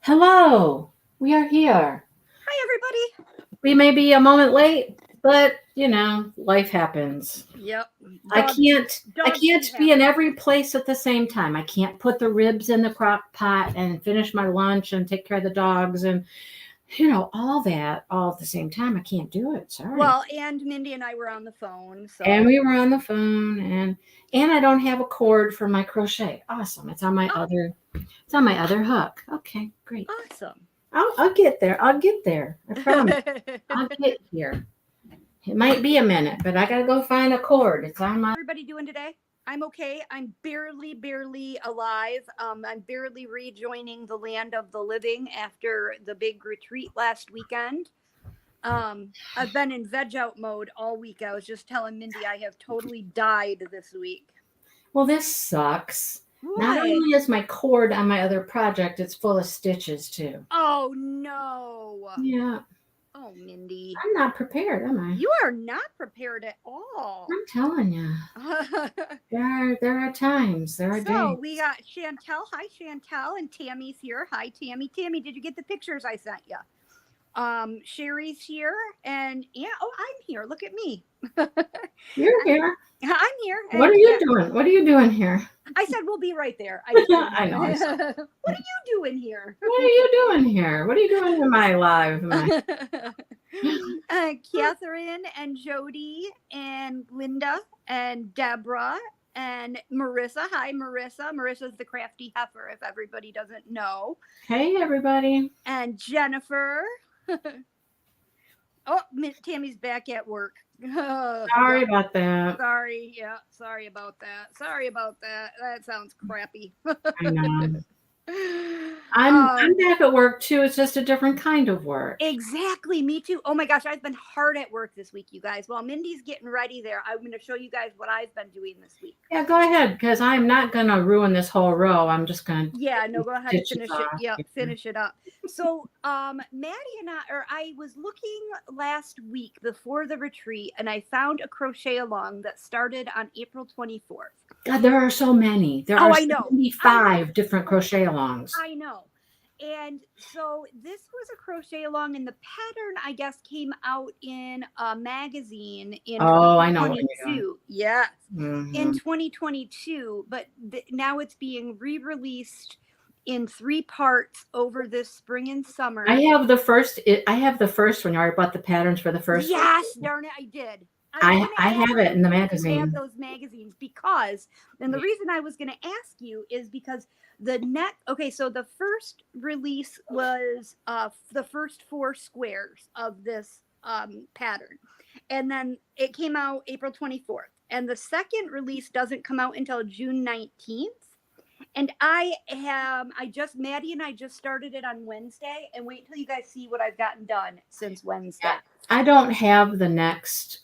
Hello, we are here. Hi, everybody. We may be a moment late, but life happens. Yep. I Dog, can't I dog can't shit be in happens. every place at the same time. I can't put the ribs in the crock pot and finish my lunch and take care of the dogs and all that all at the same time. I can't do it. Sorry. Well, and Mindy and I were on the phone, And so we were on the phone and I don't have a cord for my crochet. Awesome. It's on my other hook. Okay, great. awesome. I'll get there. I'll get there. I promise. I'll get here. It might be a minute, but I gotta go find a cord. It's on my. Everybody doing today? I'm okay. I'm barely alive. I'm barely rejoining the land of the living after the big retreat last weekend. I've been in veg out mode all week. I was just telling Mindy I have totally died this week. Well, this sucks. Not What? only is my cord on my other project, it's full of stitches too. Oh no. Yeah, Oh, Mindy. I'm not prepared, am I? You are not prepared at all. I'm telling you. There are times. There are So days. we got Chantel. Hi, Chantel. And Tammy's here. Hi, Tammy. Tammy, did you get the pictures I sent you? Sherry's here. And yeah, oh, I'm here. Look at me. You're here. I'm here. What And are you yeah, doing? What are you doing here? I said we'll be right there. I just didn't. I know. I saw. What are you doing here? What are you doing here? What are you doing in my life? Catherine and Jody and Linda and Deborah and Marissa. Hi, Marissa. Marissa's the crafty heifer, if everybody doesn't know. Hey, everybody. And Jennifer. Oh, Tammy's back at work. Sorry about that. Sorry. Yeah, sorry about that. Sorry about that. That sounds crappy. I know. I'm back at work too. It's just a different kind of work. Exactly. Me too. Oh my gosh, I've been hard at work this week, you guys. While Mindy's getting ready there, I'm going to show you guys what I've been doing this week. Yeah, go ahead, because I'm not going to ruin this whole row. I'm just going to. Yeah, no, go ahead and finish it. Yeah. Finish it up. So, Maddie and I was looking last week before the retreat, and I found a crochet-along that started on April 24th. God, there are so many. There are I know. 75 different crochet-alongs. I know. And so this was a crochet along, and the pattern, I guess, came out in a magazine in 2022. Yes, in 2022. But now it's being re-released in 3 parts over this spring and summer. I have the first one. You already bought the patterns for the first one? Yes, darn it, I did. I have it in the magazine. I have those magazines because, and the reason I was going to ask you is because so the first release was the first 4 squares of this pattern. And then it came out April 24th. And the second release doesn't come out until June 19th. And Maddie and I just started it on Wednesday, and wait until you guys see what I've gotten done since Wednesday. I don't have the next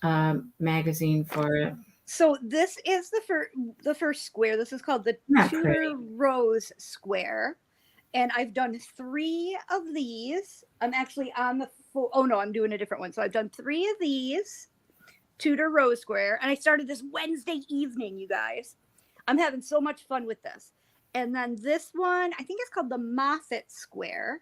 magazine for it. So this is the first square. This is called the Tudor Rose Square. And I've done 3 of these. I'm actually on the I'm doing a different one. So I've done 3 of these Tudor Rose Square. And I started this Wednesday evening, you guys. I'm having so much fun with this. And then this one, I think it's called the Moffat Square.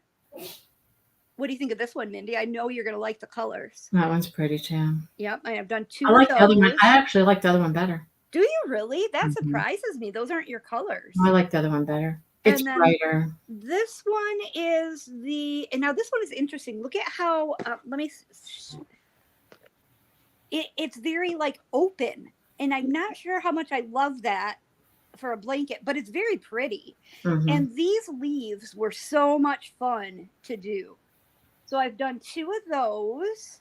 What do you think of this one, Mindy? I know you're going to like the colors. That one's pretty too. Yep, I have done 2 I like of those. The other one. I actually like the other one better. Do you really? That surprises me. Those aren't your colors. I like the other one better. It's brighter. This one is and now this one is interesting. Look at how, it's very like open. And I'm not sure how much I love that for a blanket, but it's very pretty. And these leaves were so much fun to do. So I've done 2 of those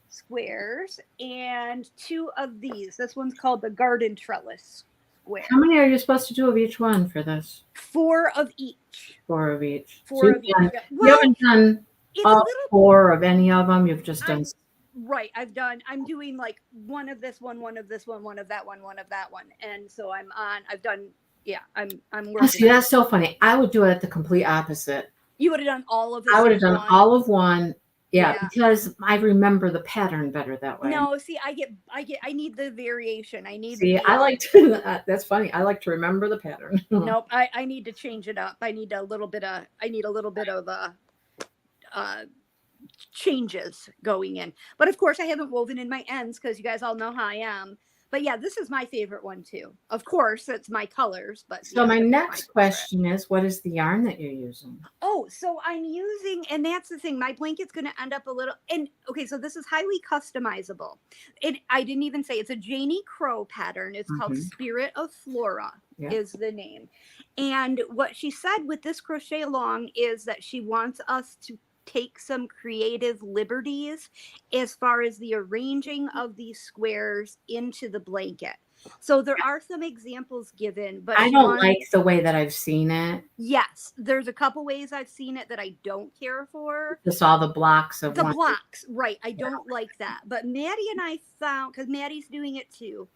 squares and 2 of these. This one's called the Garden Trellis Square. How many are you supposed to do of each one for this? 4 of each. 4 of each. 4 of each. You haven't done all 4 of any of them. You've just done. Right. I'm doing like 1 of this one, 1 of this one, 1 of that one, 1 of that one. And so I'm working. See, that's so funny. I would do it at the complete opposite. You would have done all of this. I would have done all of one Yeah, because I remember the pattern better that way. No, see, I need the variation. I need See, I like to, that's funny. I like to remember the pattern. Nope, I need to change it up. I need a little bit of changes going in. But of course, I haven't woven in my ends because you guys all know how I am. But yeah, this is my favorite one too. Of course, it's my colors. But so my next question is, what is the yarn that you're using? Oh, so I'm using, and that's the thing. My blanket's going to end up a little. And okay, so this is highly customizable. I didn't even say it's a Janie Crow pattern. It's called Spirit of Flora. Is the name. And what she said with this Crochet-A-Long is that she wants us to take some creative liberties as far as the arranging of these squares into the blanket. So there are some examples given, but I don't like the way that I've seen it. Yes, there's a couple ways I've seen it that I don't care for. Just all the blocks of blocks, right? I don't like that. But Maddie and I found, because Maddie's doing it too.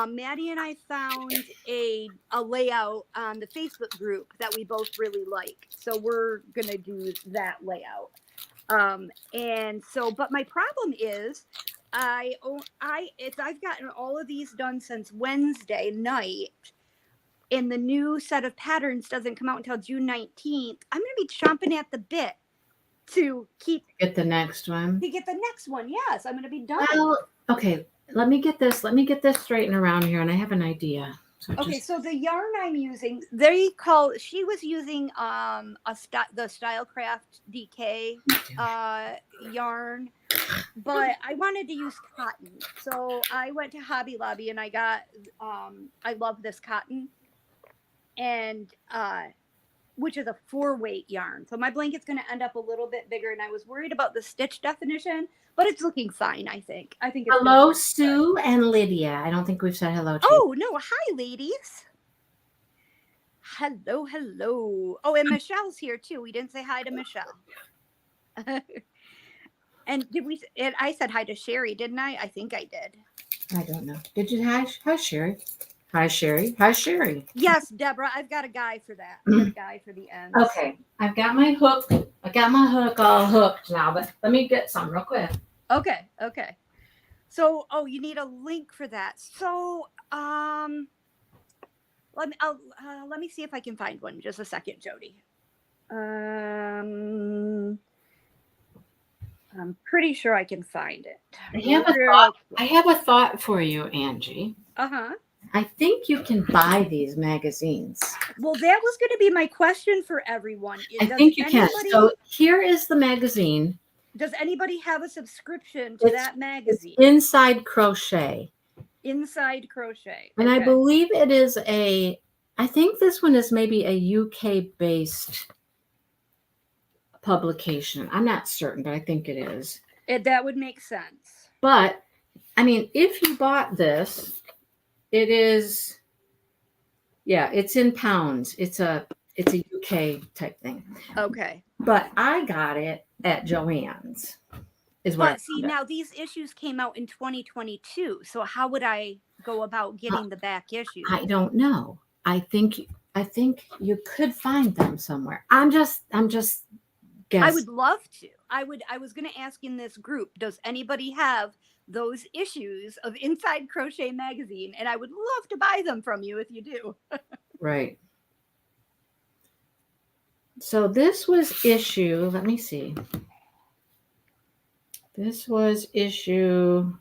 Maddie and I found a layout on the Facebook group that we both really like. So we're gonna do that layout. And so, but my problem is, I've gotten all of these done since Wednesday night, and the new set of patterns doesn't come out until June 19th. I'm gonna be chomping at the bit to get the next one. Yes, I'm gonna be done. Well, okay. Let me get this straightened around here, and I have an idea. So the yarn I'm using, she was using the Stylecraft DK yarn, but I wanted to use cotton. So I went to Hobby Lobby and I got I love this cotton, and which is a 4-weight yarn. So my blanket's going to end up a little bit bigger, and I was worried about the stitch definition, but it's looking fine, I think. It's hello, Sue and Lydia. I don't think we've said hello to you. Oh, no. Hi, ladies. Hello, hello. Oh, and Michelle's here, too. We didn't say hi to Michelle. And I said hi to Sherry, didn't I? I think I did. I don't know. Did you? Hi, Sherry. Hi, Sherry. Hi, Sherry. Yes, Deborah. I've got a guy for that. I've got a guy for the ends. Okay. I've got my hook. I got my hook all hooked now, but let me get some real quick. Okay. So, you need a link for that. So, let me see if I can find one. Just a second, Jody. I'm pretty sure I can find it. I have a thought for you, Angie. I think you can buy these magazines. Well, that was going to be my question for everyone. I think you can. So here is the magazine. Does anybody have a subscription to that magazine? It's Inside Crochet. Inside Crochet. And I believe it is I think this one is maybe a UK-based publication. I'm not certain, but I think it is. That would make sense. But, I mean, if you bought this, it is, it's in pounds. It's a UK type thing. Okay. But I got it at Joann's. But see, now these issues came out in 2022. So how would I go about getting the back issues? I don't know. I think you could find them somewhere. I'm just guessing. I would love to. I was going to ask in this group, does anybody have those issues of Inside Crochet magazine? And I would love to buy them from you if you do. Right. So this was issue, let me see. This was issue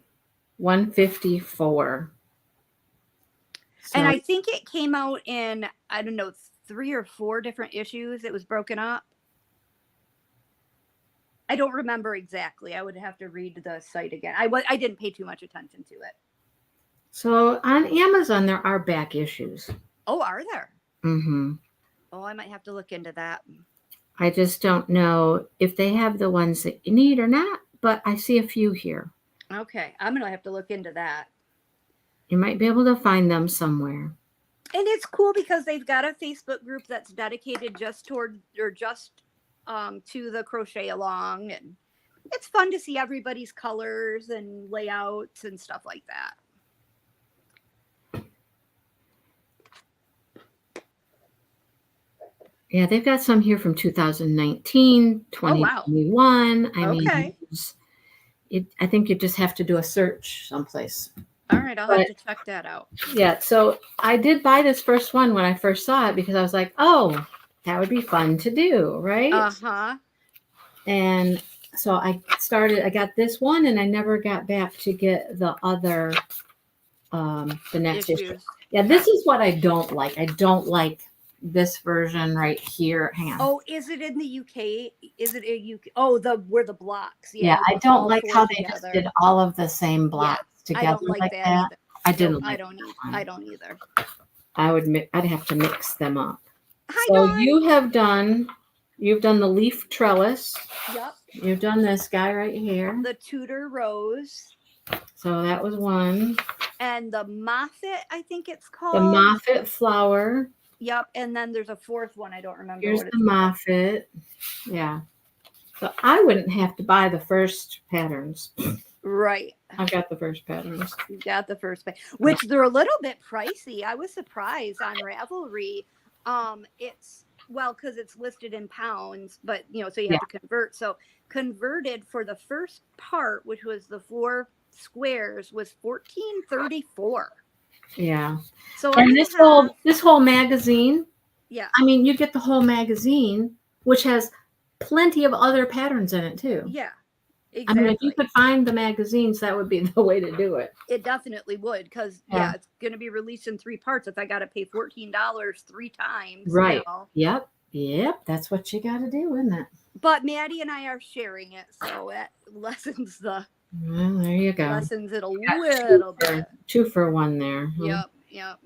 154. So, and I think it came out in, I don't know, 3 or 4 different issues. It was broken up. I don't remember exactly. I would have to read the site again. I didn't pay too much attention to it. So on Amazon, there are back issues. Oh, are there? Mm-hmm. Oh, I might have to look into that. I just don't know if they have the ones that you need or not, but I see a few here. Okay. I'm going to have to look into that. You might be able to find them somewhere. And it's cool because they've got a Facebook group that's dedicated just to the Crochet-A-Long, and it's fun to see everybody's colors and layouts and stuff like that. Yeah, they've got some here from 2019, Oh, wow. 2021. I mean, Okay. I think you just have to do a search someplace. All right. I'll have to check that out. Yeah, so I did buy this first one when I first saw it because I was like, oh, that would be fun to do, right? Uh-huh. And so I got this one and I never got back to get the other, the next issue. Yeah, this is what I don't like. I don't like this version right here. Hang on. Oh, is it in the UK? Is it a UK? Oh, where the blocks. Yeah, I don't like how they just did all of the same blocks together. I don't like that either. I didn't like I don't either. I'd have to mix them up. Hi, so Dawn. you've done the leaf trellis. Yep. You've done this guy right here. The Tudor rose. So that was one. And the Moffat, I think it's called. The Moffat flower. Yep. And then there's a fourth one. I don't remember. Here's the Moffat. Yeah. So I wouldn't have to buy the first patterns. Right. I got the first patterns. You got the first patterns, which they're a little bit pricey. I was surprised on Ravelry. It's because it's listed in pounds, but so you have to convert. So converted for the first part, which was the 4 squares, was $14.34. Yeah. So and this whole magazine. Yeah. I mean, you get the whole magazine, which has plenty of other patterns in it too. Yeah. Exactly. I mean, if you could find the magazines, that would be the way to do it. It definitely would, because it's going to be released in 3 parts. If I got to pay $14 3 times, right? Yep. That's what you got to do, isn't it? But Maddie and I are sharing it, so it lessens the. Well, there you go. Lessens it a little bit. 2 for 1 there. Yep.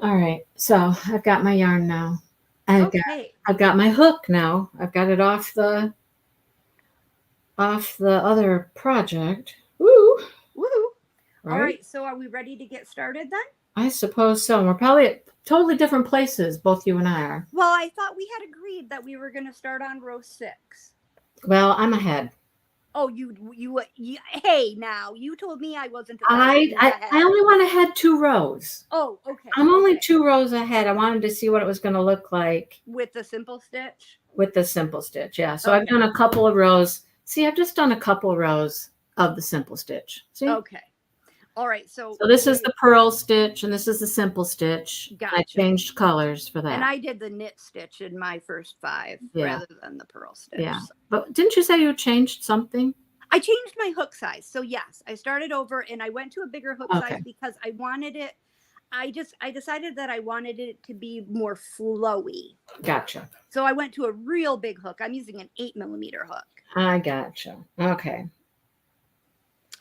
All right, so I've got my yarn now. I've got my hook now. I've got it off the other project. Woo! Right? All right, so are we ready to get started then? I suppose so. We're probably at totally different places, both you and I are. Well, I thought we had agreed that we were going to start on row 6. Well, I'm ahead. Oh, hey, now you told me I wasn't. I only went ahead 2 rows. Oh, okay. I'm only 2 rows ahead. I wanted to see what it was going to look like with the simple stitch. With the simple stitch, yeah. So I've done a couple of rows. See, I've just done a couple of rows of the simple stitch. See? Okay. All right. So this is the purl stitch, and this is the simple stitch. Gotcha. I changed colors for that. And I did the knit stitch in my first 5 rather than the purl stitch. Yeah. But didn't you say you changed something? I changed my hook size. So yes, I started over and I went to a bigger hook size because I wanted it. I decided that I wanted it to be more flowy. Gotcha. So I went to a real big hook. I'm using an 8mm hook. I gotcha. Okay.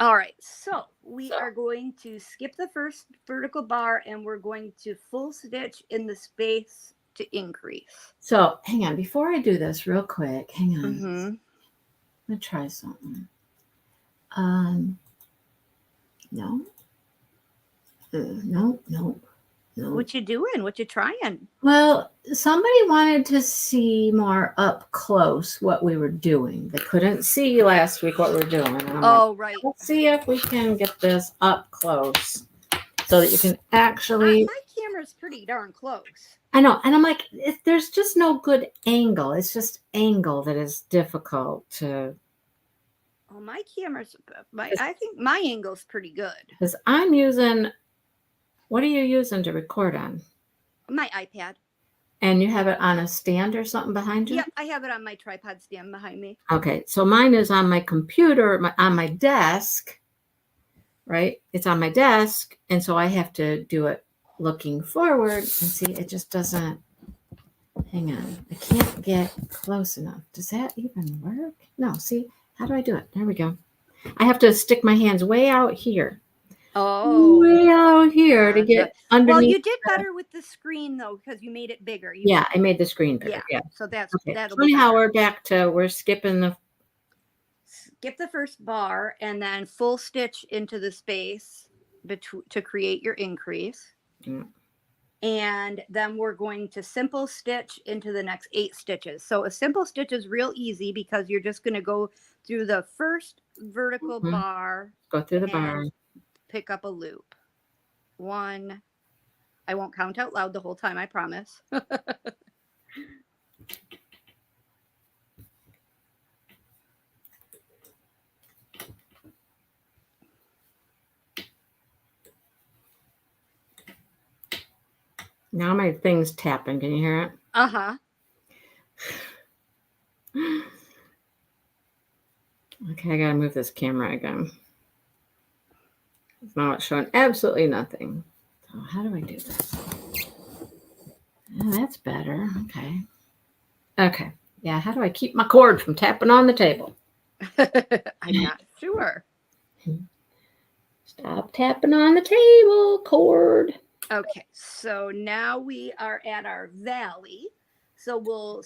All right. So we are going to skip the first vertical bar and we're going to full stitch in the space to increase. So hang on. Before I do this real quick, hang on. Mm-hmm. I'm going to try something. No. No. What you doing? What you trying? Well, somebody wanted to see more up close what we were doing. They couldn't see last week what we were doing. Right. Let's see if we can get this up close so that you can actually. My camera's pretty darn close. I know. And I'm like, there's just no good angle. It's just angle that is difficult to. Oh, my camera's. I think my angle's pretty good. Because I'm using. What are you using to record on? My iPad. And you have it on a stand or something behind you? Yep, I have it on my tripod stand behind me. Okay, so mine is on my computer, on my desk, right? It's on my desk, and so I have to do it looking forward. And see, it just doesn't. Hang on, I can't get close enough. Does that even work? No, see, how do I do it? There we go. I have to stick my hands way out here. Oh, way out here to get underneath. Well, you did better with the screen though, because you made it bigger. I made the screen bigger. Yeah. So that's okay. That'll Anyhow, we're skipping the. Skip the first bar and then full stitch into the space to create your increase. Mm. And then we're going to simple stitch into the next 8 stitches. So a simple stitch is real easy because you're just going to go through the first vertical bar. Go through the bar. Pick up a loop. 1. I won't count out loud the whole time, I promise. Now my thing's tapping. Can you hear it? Uh-huh. Okay, I gotta move this camera again. Now it's showing absolutely nothing. So how do I do this? Oh, that's better. Okay. Okay. Yeah, how do I keep my cord from tapping on the table? I'm not sure. Stop tapping on the table, cord. Okay, so now we are at our valley. So we'll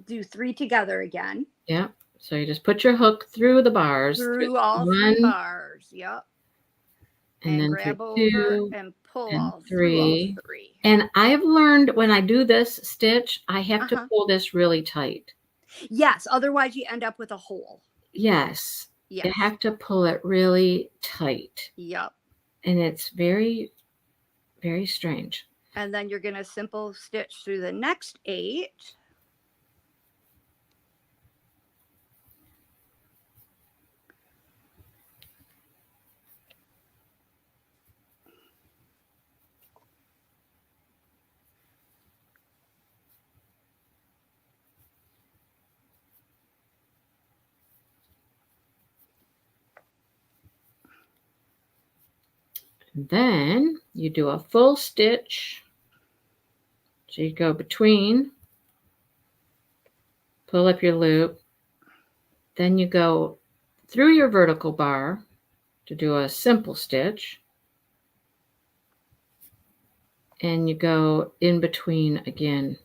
do 3 together again. Yeah. So you just put your hook through the bars. Through all 3 bars. Yep. And then grab for over 2 and pull and all 3. through all 3. And I've learned when I do this stitch, I have to pull this really tight. Yes, otherwise you end up with a hole. Yes. Yes. You have to pull it really tight. Yep. And it's very, very strange. And then you're going to simple stitch through the next 8. And then you do a full stitch. So you go between, pull up your loop, then you go through your vertical bar to do a simple stitch, and you go in between again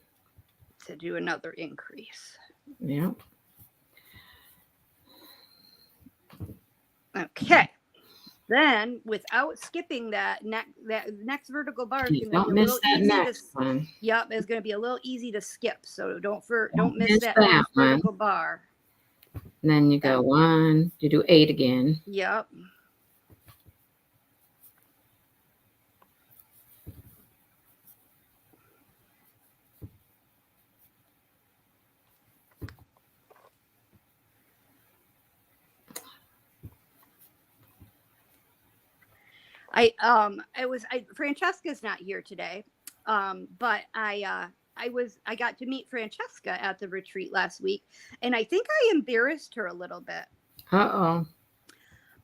to do another increase. Yeah. Okay. Then, without skipping that next vertical bar is going to be a little easy to. Yep, it's going to be a little easy to skip. So don't miss that first vertical bar. And then you go 1. You do 8 again. Yep. Francesca's not here today, but I got to meet Francesca at the retreat last week, and I think I embarrassed her a little bit. Uh-oh.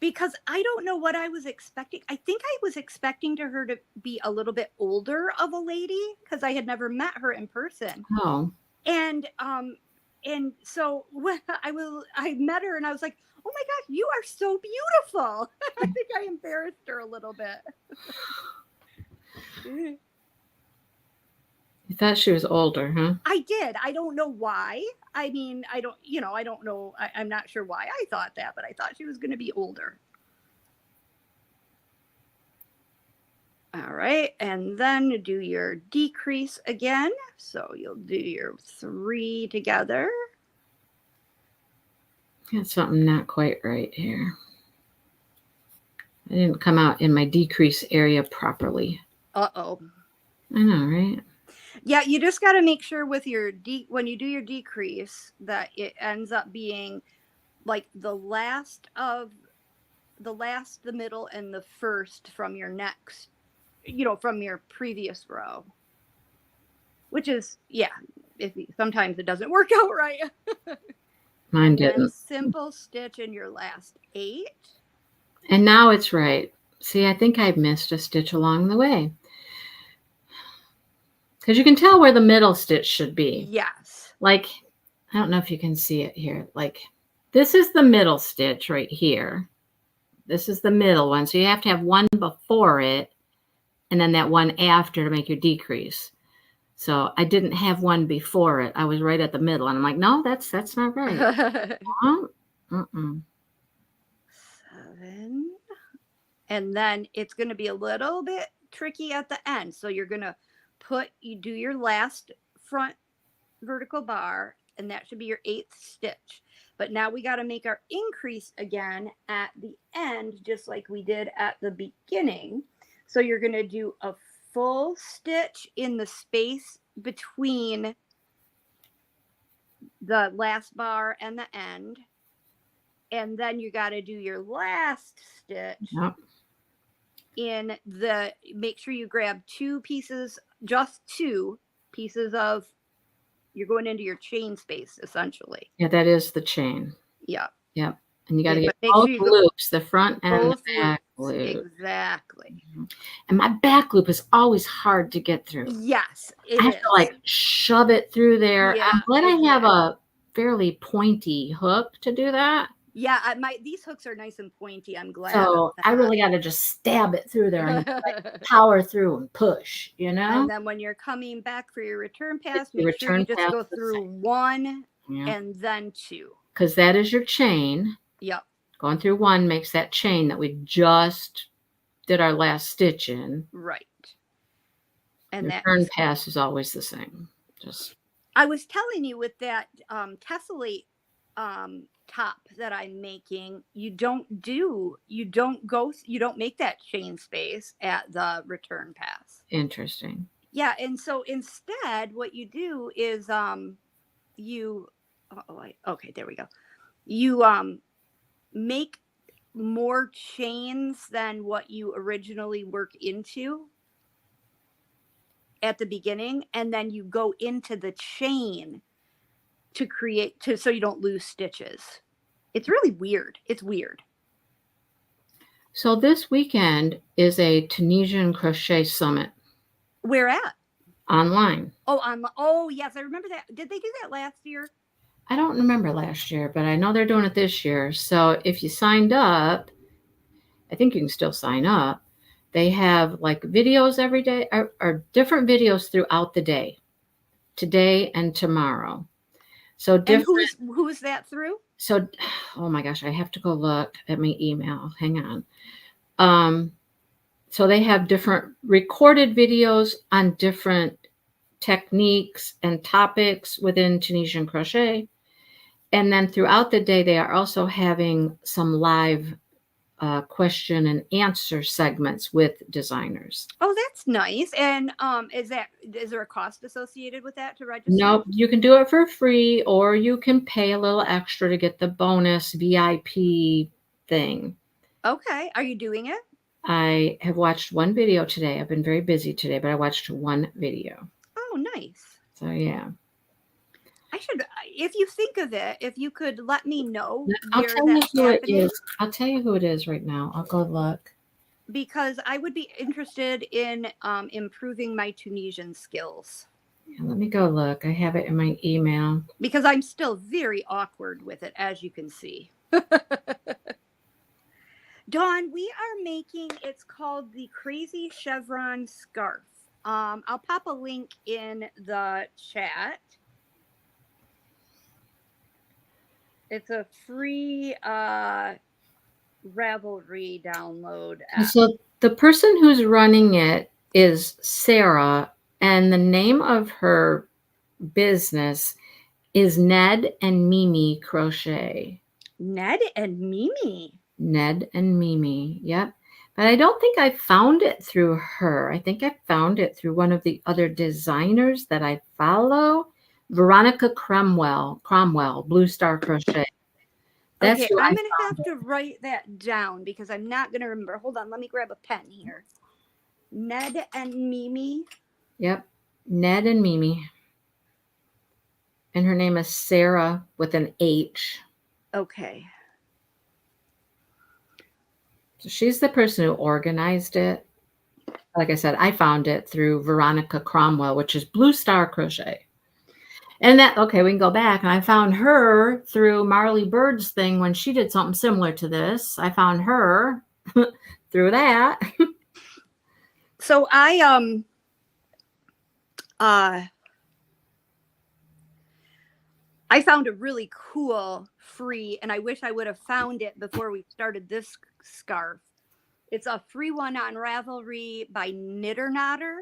Because I don't know what I was expecting. I think I was expecting her to be a little bit older of a lady because I had never met her in person. Oh. And so when I met her and I was like, oh my gosh, you are so beautiful. I think I embarrassed her a little bit. You thought she was older, huh? I did. I don't know why. I mean, I don't know. I'm not sure why I thought that, but I thought she was going to be older. All right. And then do your decrease again. So you'll do your 3 together. Got something not quite right here. I didn't come out in my decrease area properly. Uh-oh. I know, right? Yeah, you just got to make sure with your when you do your decrease that it ends up being like the middle, and the first from your next, from your previous row. Which is, yeah, sometimes it doesn't work out right. Mine didn't. Then simple stitch in your last 8. And now it's right. See, I think I missed a stitch along the way. Because you can tell where the middle stitch should be. Yes. Like, I don't know if you can see it here. Like, this is the middle stitch right here. This is the middle one. So you have to have one before it and then that one after to make your decrease. So I didn't have one before it. I was right at the middle. And I'm like, no, that's not right. 7. And then it's going to be a little bit tricky at the end. So you're going to do your last front vertical bar, and that should be your 8th stitch. But now we got to make our increase again at the end, just like we did at the beginning. So you're going to do a full stitch in the space between the last bar and the end. And then you got to do your last stitch make sure you grab just two pieces of, you're going into your chain space essentially. Yeah, that is the chain. Yeah. Yep. And you got to But get make both sure you go loops, the front and the both back loops. loop. Exactly. And my back loop is always hard to get through. Yes, I have to like shove it through there. Yeah, I'm glad I have exactly. a fairly pointy hook to do that. Yeah, these hooks are nice and pointy. I'm glad. So I really got to just stab it through there and like power through and push, you know? And then when you're coming back for your return pass, Your make sure you return just pass go is the through same. one Yeah. and then two. Because that is your chain. Yep. Going through one makes that chain that we just did our last stitch in. Right. And Return pass is always the same. I was telling you with that tessellate top that I'm making, you don't make that chain space at the return pass. Interesting. Yeah, and so instead what you do is okay, there we go. You make more chains than what you originally work into at the beginning, and then you go into the chain so you don't lose stitches. It's really weird. It's weird. So this weekend is a Tunisian crochet summit. Where at? Online. Oh, yes, I remember that. Did they do that last year? I don't remember last year, but I know they're doing it this year. So if you signed up, I think you can still sign up. They have like videos every day or different videos throughout the day, today and tomorrow. So different. And who's that through? So, oh my gosh, I have to go look at my email. Hang on. So they have different recorded videos on different techniques and topics within Tunisian crochet. And then throughout the day, they are also having some live question and answer segments with designers. Oh, that's nice. And is there a cost associated with that to register? Nope, you can do it for free, or you can pay a little extra to get the bonus VIP thing. Okay, are you doing it? I have watched one video today. I've been very busy today, but I watched one video. Oh, nice. So yeah. I should, if you think of it, if you could let me know I'll where tell you that's who happening. it is. I'll tell you who it is right now. I'll go look. Because I would be interested in improving my Tunisian skills. Yeah, let me go look. I have it in my email. Because I'm still very awkward with it, as you can see. Dawn, we are making, it's called the Crazy Chevron Scarf. I'll pop a link in the chat. It's a free Ravelry download app. So the person who's running it is Sarah, and the name of her business is Ned and Mimi Crochet. Ned and Mimi. Ned and Mimi, yep. But I don't think I found it through her. I think I found it through one of the other designers that I follow. Veronica Cromwell, Blue Star Crochet. That's okay, I'm going to have to write that down because I'm not going to remember. Hold on, let me grab a pen here. Ned and Mimi. Yep, Ned and Mimi. And her name is Sarah with an H. Okay. So she's the person who organized it. Like I said, I found it through Veronica Cromwell, which is Blue Star Crochet. And okay, we can go back. And I found her through Marley Bird's thing when she did something similar to this. I found her through that. So I found a really cool free, and I wish I would have found it before we started this scarf. It's a free one on Ravelry by Knitter Knotter.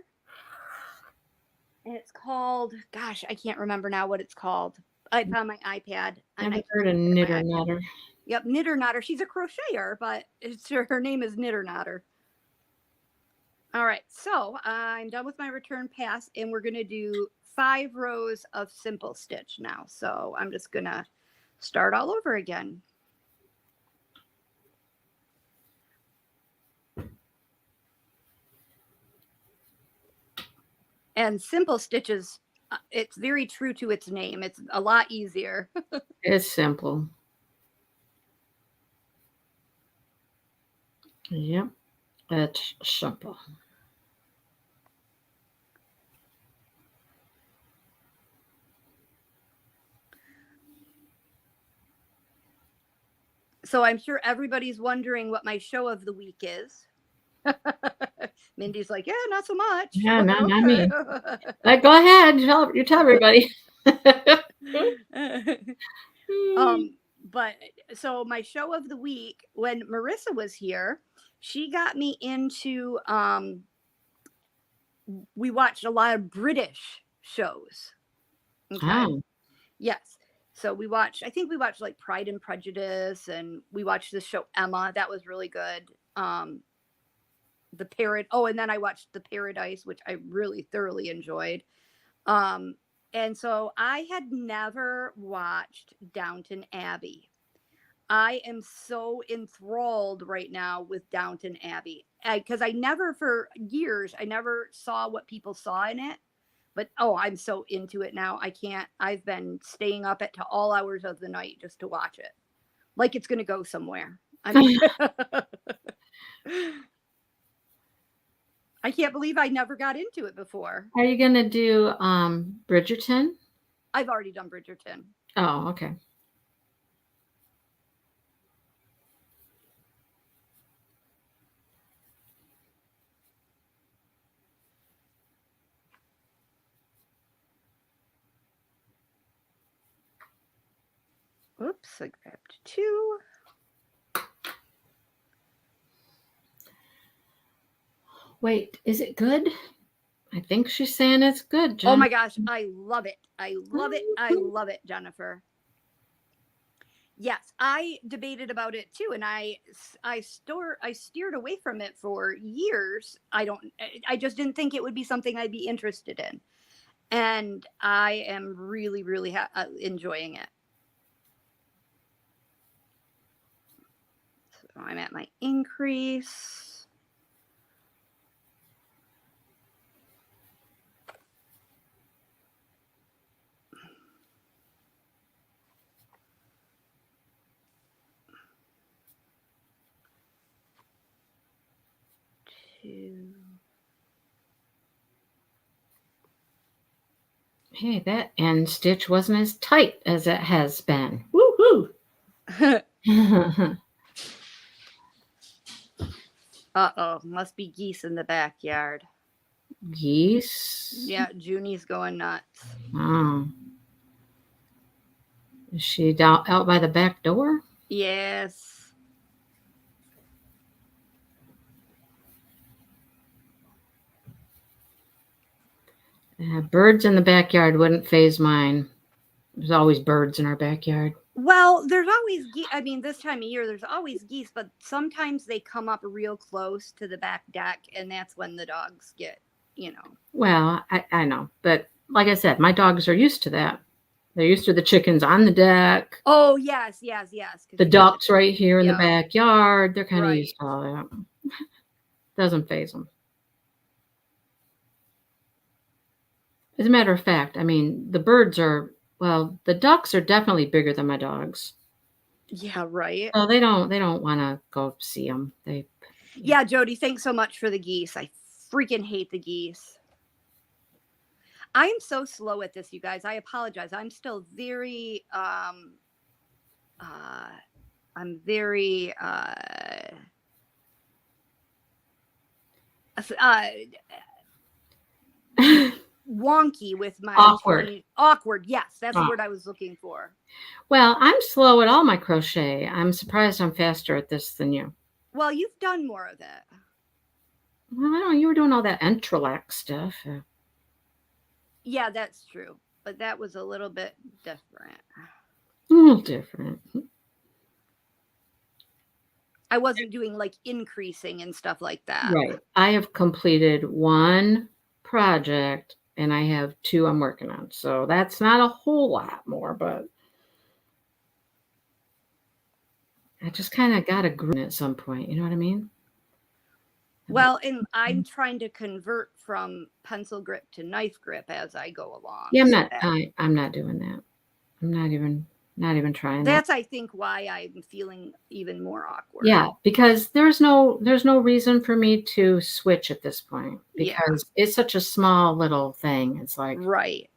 And it's called, gosh, I can't remember now what it's called. It's on my iPad. I've heard of Knitter Knotter. Yep, Knitter Knotter. She's a crocheter, but her name is Knitter Knotter. All right, so I'm done with my return pass, and we're going to do 5 rows of simple stitch now. So I'm just going to start all over again. And simple stitches, it's very true to its name. It's a lot easier. It's simple. Yep, it's simple. So I'm sure everybody's wondering what my show of the week is. Mindy's like, yeah, not so much. Yeah, no, not me. Go ahead. You tell everybody. But so my show of the week, when Marissa was here, she got me into we watched a lot of British shows. Okay. Oh. Yes. So I think we watched like Pride and Prejudice, and we watched the show Emma. That was really good. And then I watched The Paradise, which I really thoroughly enjoyed. And so I had never watched Downton Abbey. I am so enthralled right now with Downton Abbey because for years, I never saw what people saw in it. But I'm so into it now. I can't. I've been staying up to all hours of the night just to watch it, like it's going to go somewhere. I mean, I can't believe I never got into it before. Are you gonna do Bridgerton? I've already done Bridgerton. Oh, okay. Oops, I grabbed 2. Wait, is it good? I think she's saying it's good, Jen. Oh my gosh, I love it. I love it. I love it, Jennifer. Yes, I debated about it too, and I steered away from it for years. I just didn't think it would be something I'd be interested in, and I am really, really enjoying it. So I'm at my increase. Hey, that end stitch wasn't as tight as it has been. Woohoo! Uh-oh, must be geese in the backyard. Geese? Yeah, Junie's going nuts. Oh. Is she out by the back door? Yes. Birds in the backyard wouldn't faze mine. There's always birds in our backyard. Well, there's always geese. I mean, this time of year, there's always geese, but sometimes they come up real close to the back deck, and that's when the dogs get, Well, I know. But like I said, my dogs are used to that. They're used to the chickens on the deck. Oh, yes. The ducks right here in the backyard. They're kind of used to all that. Doesn't faze them. As a matter of fact, I mean, the ducks are definitely bigger than my dogs. Yeah, right. So they don't want to go see them. Yeah, Jody, thanks so much for the geese. I freaking hate the geese. I am so slow at this, you guys. I apologize. I'm still very wonky with my awkward. Yes, that's the word I was looking for. Well, I'm slow at all my crochet. I'm surprised I'm faster at this than you. Well, you've done more of it. Well, I don't know. You were doing all that entrelac stuff. Yeah, that's true. But that was a little bit different. A little different. I wasn't doing like increasing and stuff like that. Right. I have completed 1 project and I have 2 I'm working on. So that's not a whole lot more, but I just kind of got a groove at some point. You know what I mean? Well, and I'm trying to convert from pencil grip to knife grip as I go along. Yeah, So I'm not doing that. I'm not even trying that. that's, I think, why I'm feeling even more awkward. Yeah, because there's no reason for me to switch at this point because it's such a small little thing. It's like right.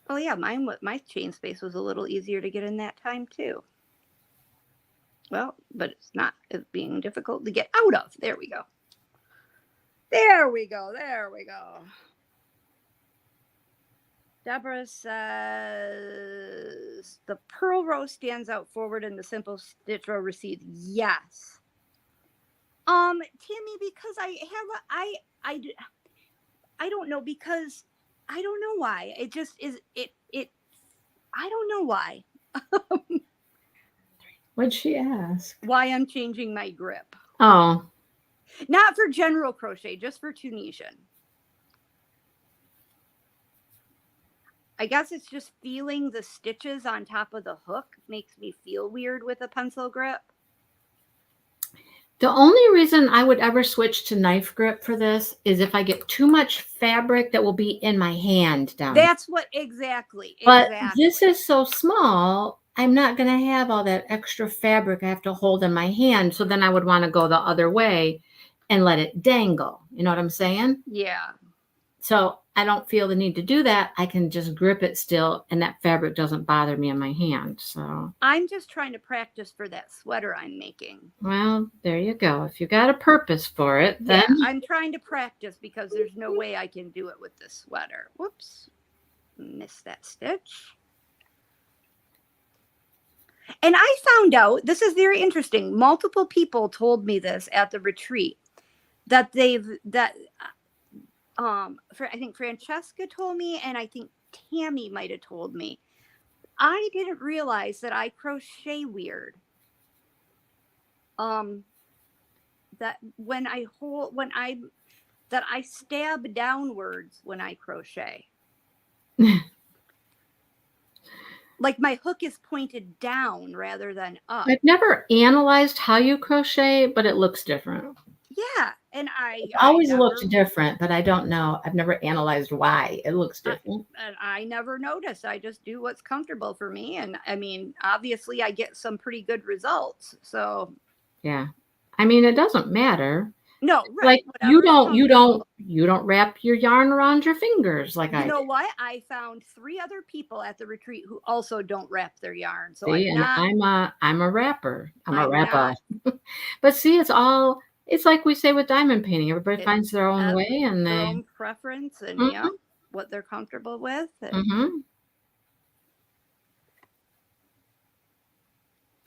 Oh yeah, my chain space was a little easier to get in that time too. Well, but it's being difficult to get out of. There we go. There we go. There we go. Deborah says the purl row stands out forward and the simple stitch row recedes. Yes. Tammy, because I don't know, because I don't know why. It just is I don't know why. what'd she ask? Why I'm changing my grip. Oh. Not for general crochet, just for Tunisian. I guess it's just feeling the stitches on top of the hook makes me feel weird with a pencil grip. The only reason I would ever switch to knife grip for this is if I get too much fabric that will be in my hand down. That's what exactly. But this is so small, I'm not going to have all that extra fabric I have to hold in my hand. So then I would want to go the other way and let it dangle. You know what I'm saying? Yeah. So I don't feel the need to do that. I can just grip it still, and that fabric doesn't bother me in my hand. So I'm just trying to practice for that sweater I'm making. Well, there you go. If you got a purpose for it, then I'm trying to practice because there's no way I can do it with this sweater. Whoops. Missed that stitch. And I found out, this is very interesting. Multiple people told me this at the retreat, that I think Francesca told me, and I think Tammy might have told me. I didn't realize that I crochet weird. That when I stab downwards when I crochet. Like my hook is pointed down rather than up. I've never analyzed how you crochet, but it looks different. Yeah, and It always looked different, but I don't know. I've never analyzed why it looks different. And I never noticed. I just do what's comfortable for me, and I mean, obviously, I get some pretty good results. So yeah, I mean, it doesn't matter. No, right. Like you don't wrap your yarn around your fingers like I do. You know what? I found 3 other people at the retreat who also don't wrap their yarn. So see, I'm a wrapper. I'm a rapper. But see, it's like we say with diamond painting. Everybody finds their own way and their own preference and what they're comfortable with. And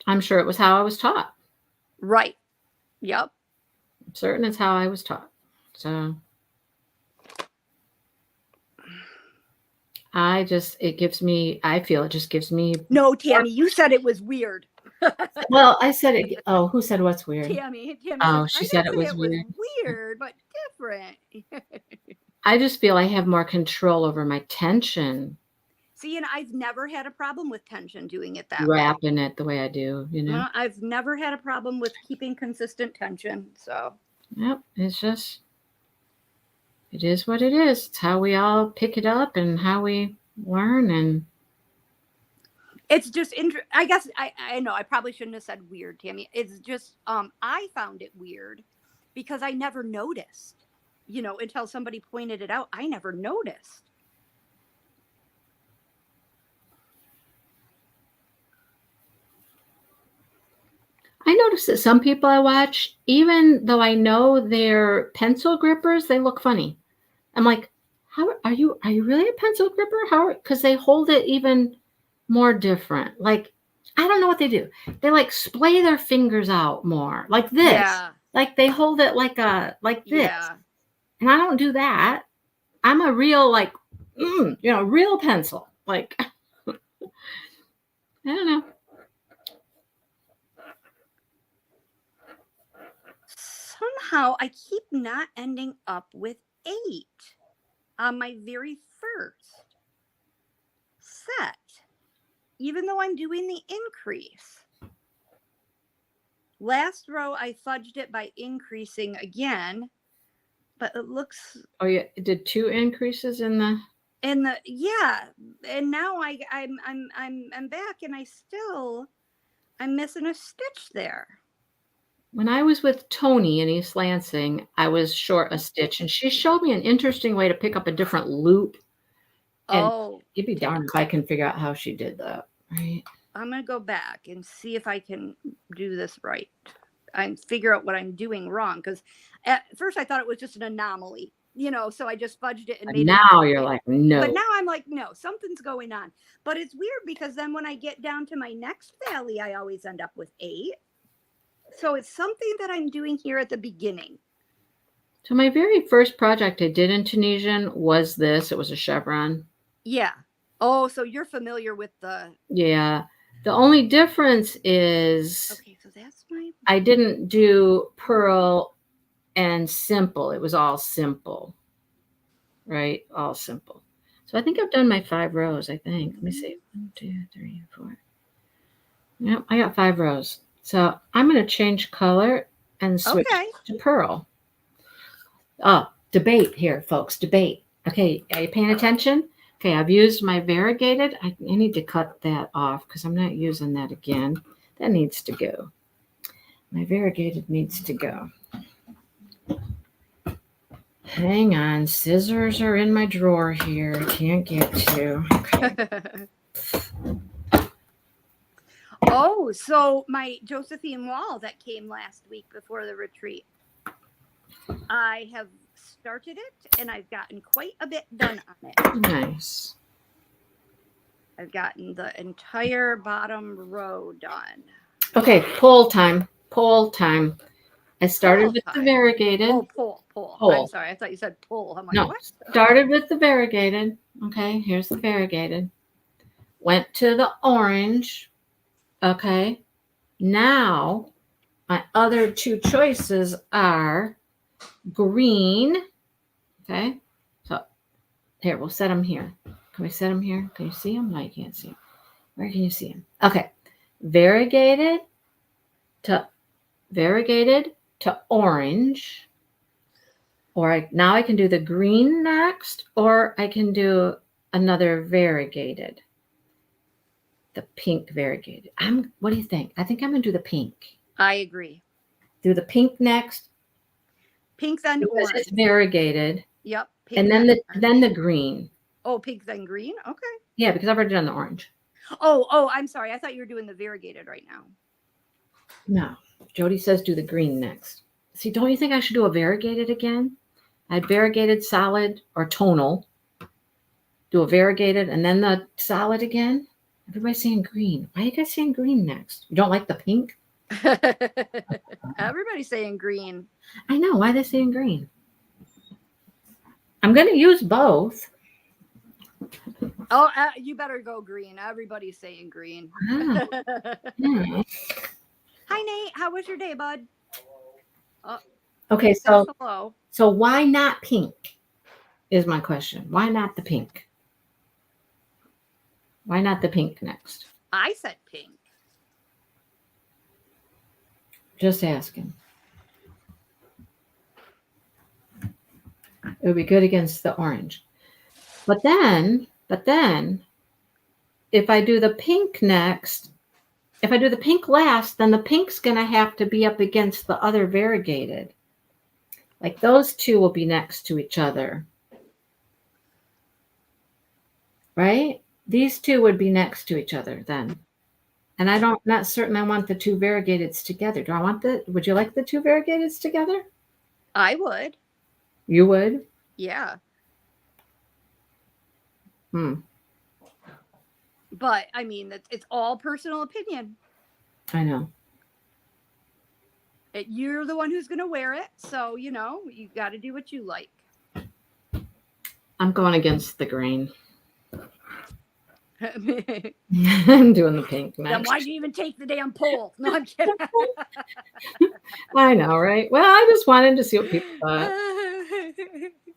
I'm sure it was how I was taught. Right. Yep. I'm certain it's how I was taught. So I feel it just gives me. No, Tammy, you said it was weird. Well, I said it. Oh, who said what's weird? Tammy Oh, says, she said it was weird. Weird, but different. I just feel I have more control over my tension. See, and I've never had a problem with tension doing it that wrapping it the way I do, you know. Well, I've never had a problem with keeping consistent tension. So yep, it is what it is. It's how we all pick it up and how we learn, and it's just I guess I know I probably shouldn't have said weird, Tammy. It's just I found it weird because I never noticed, until somebody pointed it out. I never noticed. I noticed that some people I watch, even though I know they're pencil grippers, they look funny. I'm like, how are you really a pencil gripper? Because they hold it even more different. Like, I don't know what they do. They like splay their fingers out more like this. Yeah. Like they hold it like this. Yeah. And I don't do that. I'm a real real pencil. Like, I don't know. Somehow I keep not ending up with 8 on my very first set, even though I'm doing the increase. Last row, I fudged it by increasing again, but it looks. Oh, yeah, it did 2 increases in the. And and now I'm back, and I'm missing a stitch there. When I was with Tony in East Lansing, I was short a stitch, and she showed me an interesting way to pick up a different loop. And you'd be darned if I can figure out how she did that. Right. I'm gonna go back and see if I can do this right and figure out what I'm doing wrong. Because at first I thought it was just an anomaly, so I just fudged it and made it. Now you're like, no. But now I'm like, no, something's going on. But it's weird because then when I get down to my next valley, I always end up with 8. So it's something that I'm doing here at the beginning. So my very first project I did in Tunisian was this. It was a chevron. Yeah. Oh, so you're familiar with the. Yeah. The only difference is. Okay, so that's my. I didn't do purl and simple. It was all simple. Right? All simple. So I think I've done my 5 rows, I think. Let me see. 1, 2, 3, 4. Yep, I got 5 rows. So I'm going to change color and switch to purl. Oh, debate here, folks. Debate. Okay, are you paying attention? Okay, I've used my variegated. I need to cut that off because I'm not using that again. That needs to go. My variegated needs to go. Hang on. Scissors are in my drawer here. I can't get to. Okay. Oh, so my Josephine wall that came last week before the retreat, I have started it and I've gotten quite a bit done on it. Nice. I've gotten the entire bottom row done. Okay, poll time. Poll time. I started with the variegated. Oh, poll. I'm sorry. I thought you said pull. I'm like, no, what? Started with the variegated. Okay, here's the variegated. Went to the orange. Okay. Now, my other 2 choices are green. Okay. So, here, we'll set them here. Can we set them here? Can you see them? No, you can't see them. Where can you see them? Okay. Variegated to orange. Or now I can do the green next, or I can do another variegated. The pink variegated. What do you think? I think I'm going to do the pink. I agree. Do the pink next. Pink then because orange. It's variegated. Yep. And then the green. Oh, pink then green? Okay. Yeah, because I've already done the orange. Oh, I'm sorry. I thought you were doing the variegated right now. No. Jody says do the green next. See, don't you think I should do a variegated again? I'd variegated solid or tonal. Do a variegated and then the solid again. Everybody's saying green. Why are you guys saying green next? You don't like the pink? Everybody's saying green. I know. Why are they saying green? I'm going to use both. Oh, you better go green. Everybody's saying green. Wow. Hi, Nate. How was your day, bud? Okay, hello. So why not pink is my question. Why not the pink? Why not the pink next? I said pink. Just asking. It would be good against the orange. But then, if I do the pink next, if I do the pink last, then the pink's going to have to be up against the other variegated. Like those 2 will be next to each other. Right? These 2 would be next to each other then. And not certain I want the 2 variegateds together. Would you like the 2 variegateds together? I would. You would? Yeah. But I mean, it's all personal opinion. I know. You're the one who's going to wear it. So, you got to do what you like. I'm going against the grain. I'm doing the pink next. Then why'd you even take the damn poll? No, I'm kidding. I know, right? Well, I just wanted to see what people thought.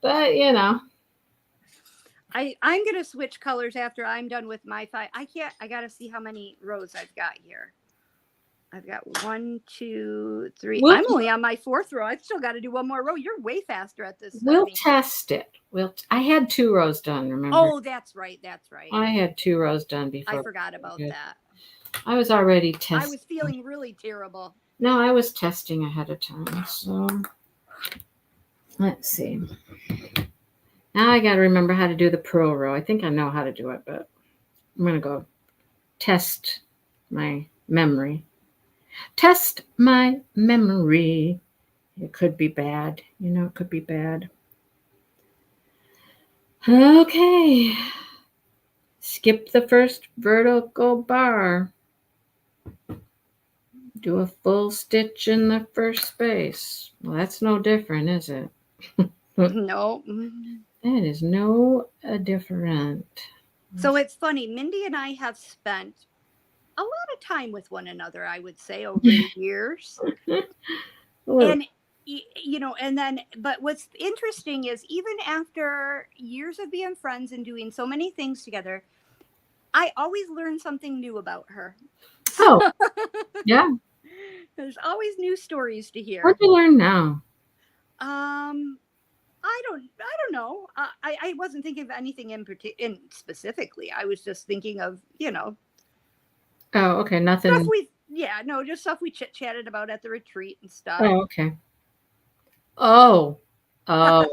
But, I'm going to switch colors after I'm done with my 5. I got to see how many rows I've got here. I've got 1, 2, 3. We'll I'm only on my 4th row. I've still got to do one more row. You're way faster at this, we'll Stephanie. test it. I had 2 rows done, remember? Oh, that's right. That's right. I had 2 rows done before. I forgot about that. I was already testing. I was feeling really terrible. No, I was testing ahead of time. So let's see. Now I got to remember how to do the purl row. I think I know how to do it, but I'm going to go test my memory. Test my memory. It could be bad. You know, it could be bad. Okay. Skip the first vertical bar. Do a full stitch in the first space. Well, that's no different, is it? No. That is no different. So it's funny. Mindy and I have spent a lot of time with one another, I would say, over the years. And, you know, and then, but what's interesting is even after years of being friends and doing so many things together, I always learn something new about her. Oh, yeah. There's always new stories to hear. What'd you learn now? I don't know. I wasn't thinking of anything in specifically. I was just thinking of, you know. Oh, okay. Nothing. Just stuff we chit-chatted about at the retreat and stuff. Oh, okay. Oh. I'm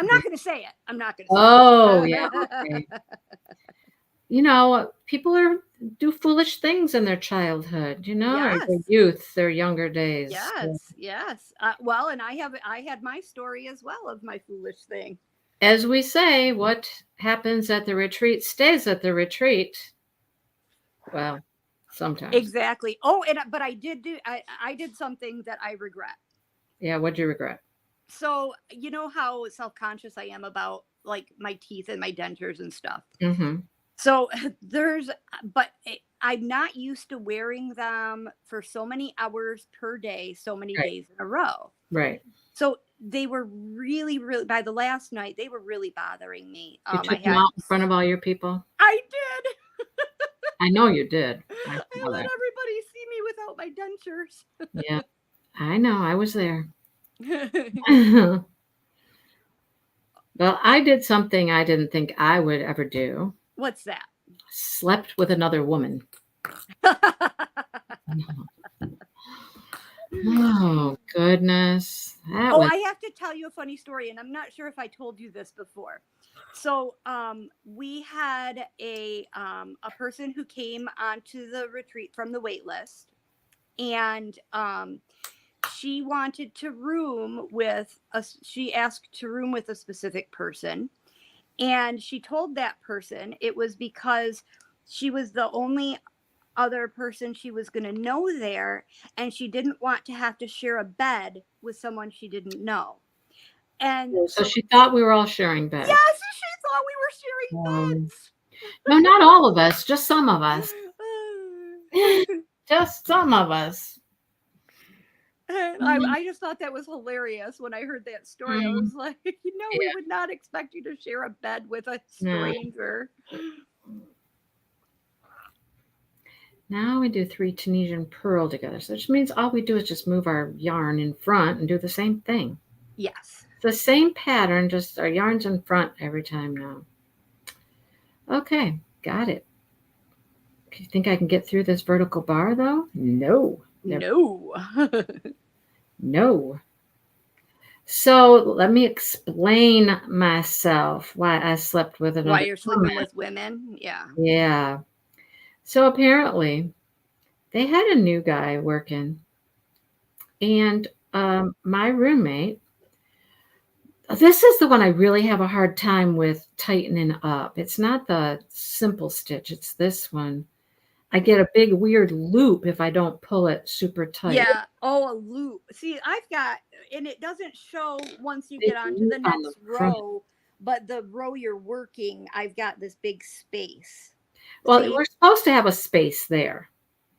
not going to say it. I'm not going to say it. Oh, yeah. Okay. You know, people do foolish things in their childhood, you know, Yes. or their youth, their younger days. Yes. Well, and I had my story as well of my foolish thing. As we say, what happens at the retreat stays at the retreat. Well, sometimes. Exactly. Oh, but I did something that I regret. Yeah, what'd you regret? So, you know how self-conscious I am about like my teeth and my dentures and stuff. Mm-hmm. So I'm not used to wearing them for so many hours per day, so many days in a row. Right. So they were really, really, by the last night, they were really bothering me. You took them out in front of all your people? I did. I know you did. I let everybody see me without my dentures. Yeah, I know. I was there. Well, I did something I didn't think I would ever do. What's that? Slept with another woman. Oh, goodness. I have to tell you a funny story, and I'm not sure if I told you this before. So we had a person who came onto the retreat from the wait list, and she wanted to room with she asked to room with a specific person. And she told that person it was because she was the only other person she was going to know there, and she didn't want to have to share a bed with someone she didn't know. And so she thought we were all sharing beds. Yes, she thought we were sharing beds. No, not all of us, just some of us. Just some of us. And I just thought that was hilarious when I heard that story. I was like, we would not expect you to share a bed with a stranger. Now we do 3 Tunisian purl together. So which means all we do is just move our yarn in front and do the same thing. Yes. The same pattern, just our yarn's in front every time now. Okay, got it. Do you think I can get through this vertical bar though? No. No. So let me explain myself why I slept with another. Why you're sleeping with women? Yeah. Yeah. So apparently they had a new guy working, and my roommate, this is the one I really have a hard time with tightening up. It's not the simple stitch. It's this one. I get a big weird loop if I don't pull it super tight. Yeah. Oh, a loop. See, I've got, and it doesn't show once you get onto the next row, but the row you're working, I've got this big space. Well, we're supposed to have a space there.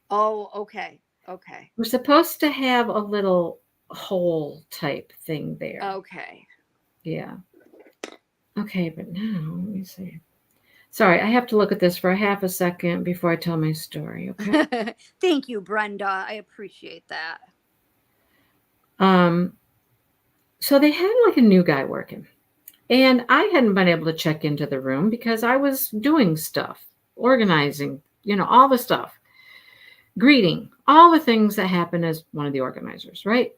Oh, okay. Okay. We're supposed to have a little hole type thing there. Okay. Yeah. Okay, but now let me see. Sorry, I have to look at this for a half a second before I tell my story, okay? Thank you, Brenda. I appreciate that. So they had like a new guy working. And I hadn't been able to check into the room because I was doing stuff, organizing, all the stuff, greeting, all the things that happen as one of the organizers, right?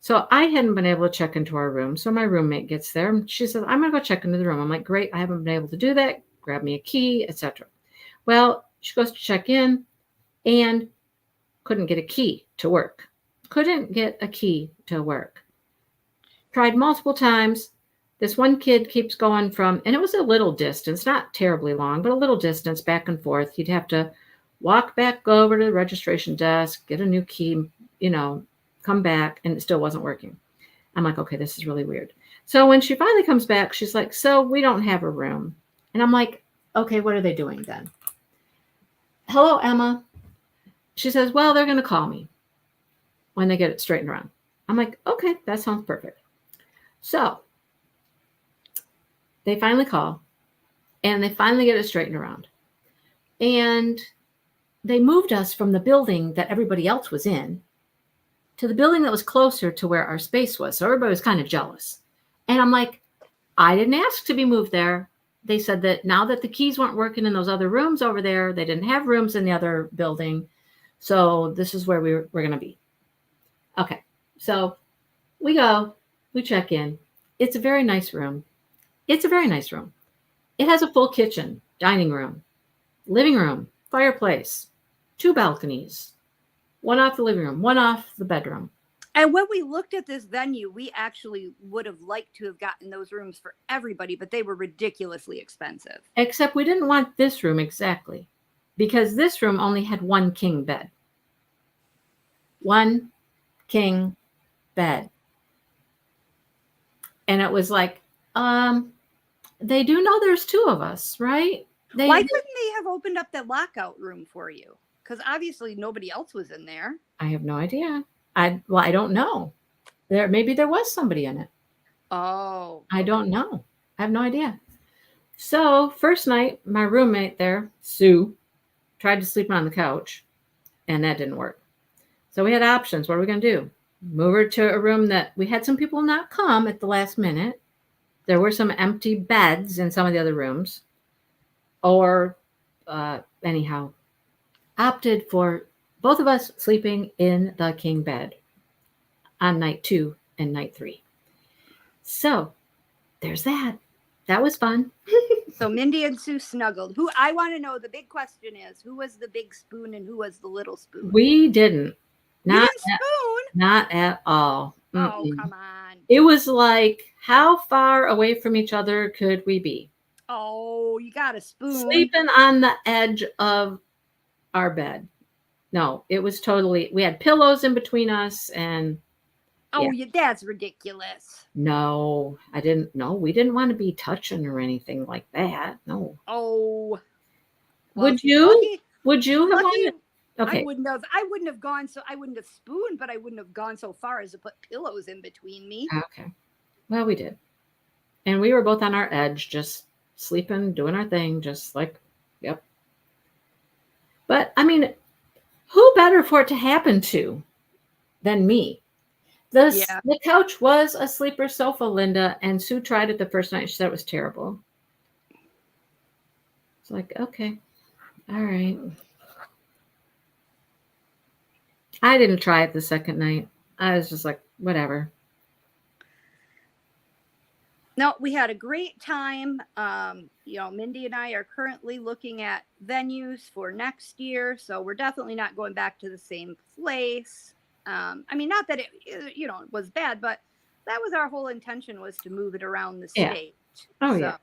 So I hadn't been able to check into our room. So my roommate gets there and she says, I'm going to go check into the room. I'm like, great. I haven't been able to do that. Grab me a key, etc. Well, she goes to check in and couldn't get a key to work. Couldn't get a key to work. Tried multiple times. This one kid keeps going from, and it was a little distance, not terribly long, but a little distance back and forth. You'd have to walk back, go over to the registration desk, get a new key, come back, and it still wasn't working. I'm like, okay, this is really weird. So when she finally comes back, she's like, so we don't have a room. And I'm like, okay, what are they doing then? Hello, Emma. She says, well, they're going to call me when they get it straightened around. I'm like, okay, that sounds perfect. So they finally call and they finally get it straightened around. And they moved us from the building that everybody else was in to the building that was closer to where our space was. So everybody was kind of jealous. And I'm like, I didn't ask to be moved there. They said that now that the keys weren't working in those other rooms over there, they didn't have rooms in the other building. So this is where we're going to be. Okay. So we go, we check in. It's a very nice room. It's a very nice room. It has a full kitchen, dining room, living room, fireplace, 2 balconies, one off the living room, one off the bedroom. And when we looked at this venue, we actually would have liked to have gotten those rooms for everybody, but they were ridiculously expensive. Except we didn't want this room exactly, because this room only had 1 king bed. 1 king bed. And it was like, they do know there's 2 of us, right? Why couldn't they have opened up that lockout room for you? Because obviously nobody else was in there. I have no idea. I don't know. Maybe there was somebody in it. Oh. I don't know. I have no idea. So first night, my roommate there, Sue, tried to sleep on the couch, and that didn't work. So we had options. What are we going to do? Move her to a room that we had some people not come at the last minute. There were some empty beds in some of the other rooms. Or anyhow, opted for both of us sleeping in the king bed on night 2 and night 3. So there's that. That was fun. So Mindy and Sue snuggled. Who I want to know, the big question is, who was the big spoon and who was the little spoon? We didn't. Not spoon? Not at all. Oh, come on. It was like, how far away from each other could we be? Oh, you got a spoon. Sleeping on the edge of our bed. No, it was totally, we had pillows in between us and. Oh, yeah. That's ridiculous. No, I didn't. No, we didn't want to be touching or anything like that. No. Oh. Well, would you? Would you have wanted? Okay. I wouldn't have gone so, I wouldn't have spooned, but I wouldn't have gone so far as to put pillows in between me. Okay. Well, we did. And we were both on our edge, just sleeping, doing our thing, just like, yep. But I mean, who better for it to happen to than me? The couch was a sleeper sofa, Linda, and Sue tried it the first night. She said it was terrible. It's like, okay, all right. I didn't try it the second night. I was just like, whatever. No, we had a great time. Mindy and I are currently looking at venues for next year, so we're definitely not going back to the same place. I mean, not that it was bad, but that was our whole intention, was to move it around the state. Oh, yeah.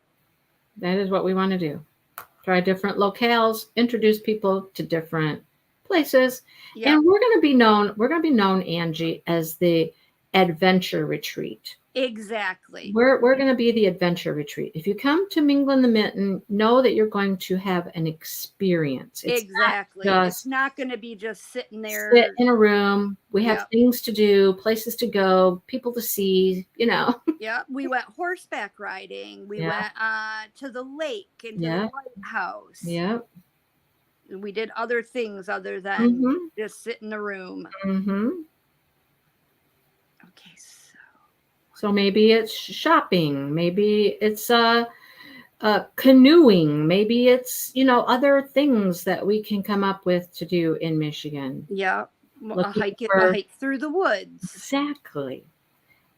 That is what we want to do. Try different locales, introduce people to different places. Yeah. And we're going to be known, Angie, as the Adventure Retreat. Exactly. We're going to be the adventure retreat. If you come to Mingle in the Mitten, know that you're going to have an experience. It's Exactly. not It's just not going to be just sitting sit there. in a room. We have Yep. things to do, places to go, people to see, you know. Yep. We went horseback riding. We Yeah. went to the lake and to Yeah. the lighthouse. Yeah. We did other things other than Mm-hmm. just sit in the room. Mm-hmm. Okay, So maybe it's shopping, maybe it's canoeing, maybe it's, you know, other things that we can come up with to do in Michigan. yeah, Looking a for hike through the woods. exactly.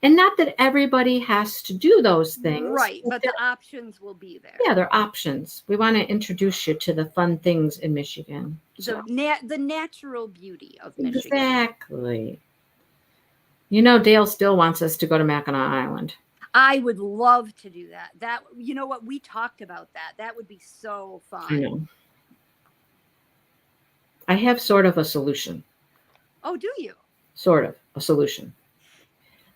And not that everybody has to do those things, Right, but but the options will be there. yeah, they're options. We want to introduce you to the fun things in Michigan. So. The natural beauty of Michigan. Exactly. You know, Dale still wants us to go to Mackinac Island. I would love to do that. That, you know what, we talked about that. That would be so fun. I know. I have sort of a solution. Oh, do you? Sort of a solution.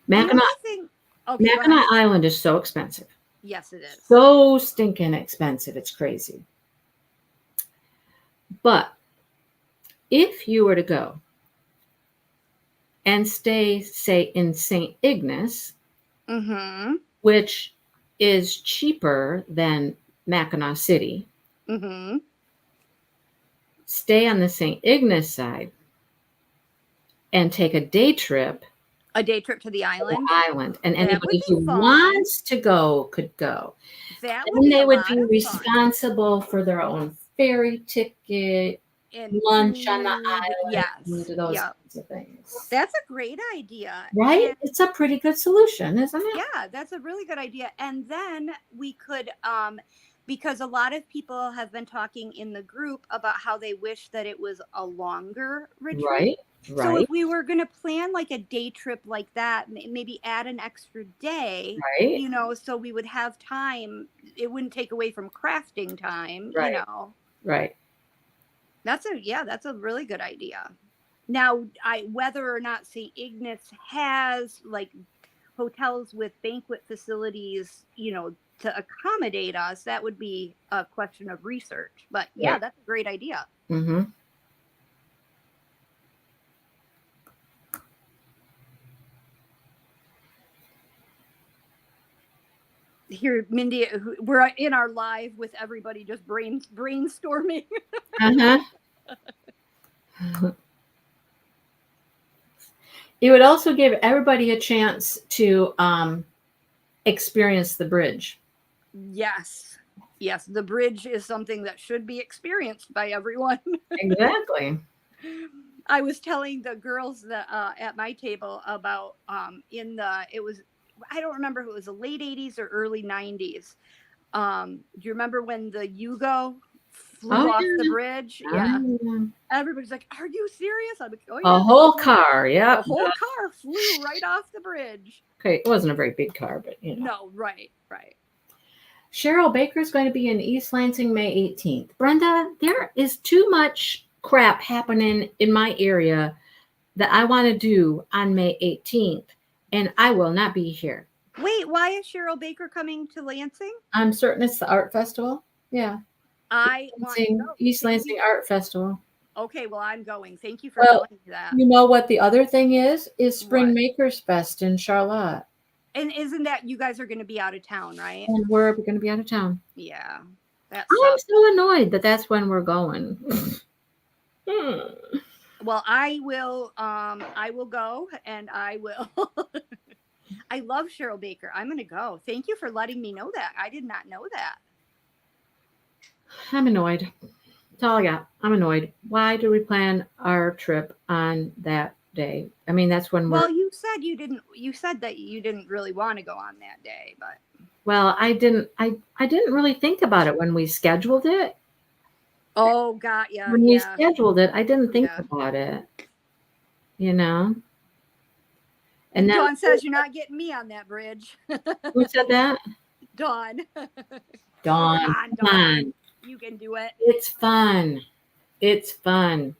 The Mackinac only thing. Okay, go ahead. Island is so expensive. Yes, it is. So stinking expensive. It's crazy. But if you were to go and stay, say, in St. Ignace, Mm-hmm. which is cheaper than Mackinac City, Mm-hmm. stay on the St. Ignace side and take a day trip. A day trip to the island. And That anybody would who be fun. wants to go could go. That would And be they a would lot be of responsible for their own ferry ticket, and lunch on the food. island, Yes. those Yep. kinds of things. That's a great idea. Right? And It's a pretty good solution, isn't it? yeah, that's a really good idea. And then we could because a lot of people have been talking in the group about how they wish that it was a longer retreat. Right. So Right. if we were going to plan like a day trip like that, maybe add an extra day, Right. you know, so we would have time. It wouldn't take away from crafting time, Right. you know. Right. That's a really good idea. Now, whether or not St. Ignace has like hotels with banquet facilities, you know, to accommodate us, that would be a question of research. But yeah, Right. that's a great idea. Mm-hmm. Here, Mindy, we're in our live with everybody just brainstorming. Uh-huh. It would also give everybody a chance to experience the bridge. Yes. Yes, the bridge is something that should be experienced by everyone. Exactly. I was telling the girls that at my table about it was, I don't remember if it was the late 80s or early 90s. Do you remember when the Yugo flew off the bridge? Yeah. Everybody's like, "Are you serious?" I'm like, "Oh yeah." A whole car, yeah. A whole car flew right off the bridge. Okay, it wasn't a very big car, but you know. No, right. Cheryl Baker's going to be in East Lansing May 18th. Brenda, there is too much crap happening in my area that I want to do on May 18th, and I will not be here. Wait, why is Cheryl Baker coming to Lansing? I'm certain it's the art festival. Yeah. East Lansing Art Festival. Okay, well, I'm going. Thank you for telling me that. You know what the other thing is Spring Makers Fest in Charlotte. And isn't that you guys are going to be out of town, right? And we're going to be out of town. Yeah. I'm so annoyed that that's when we're going. Well, I will go, and I will. I love Cheryl Baker. I'm going to go. Thank you for letting me know that. I did not know that. I'm annoyed. That's all I got. I'm annoyed. Why do we plan our trip on that day? I mean, that's when we're. Well, you said you didn't. You said that you didn't really want to go on that day, but. Well, I didn't really think about it when we scheduled it. Oh, got ya. When we scheduled it, I didn't think about it. You know. And Dawn says you're not getting me on that bridge. Who said that? Dawn. Dawn. Come on. You can do it. It's fun. It's fun.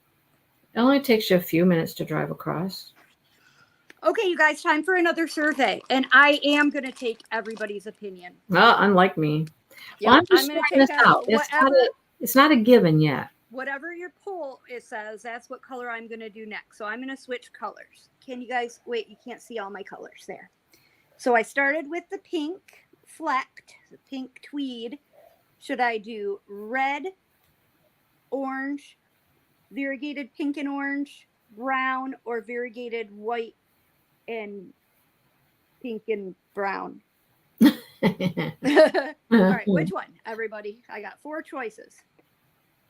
It only takes you a few minutes to drive across. Okay, you guys, time for another survey. And I am going to take everybody's opinion. Well, unlike me. Yep, Well, I'm just I'm going to trying take this out. It's not a given yet. Whatever your poll it says, that's what color I'm going to do next. So I'm going to switch colors. Can you guys wait? You can't see all my colors there. So I started with the pink flecked, the pink tweed. Should I do red, orange, variegated pink and orange, brown, or variegated white and pink and brown? All right, which one, everybody? I got 4 choices.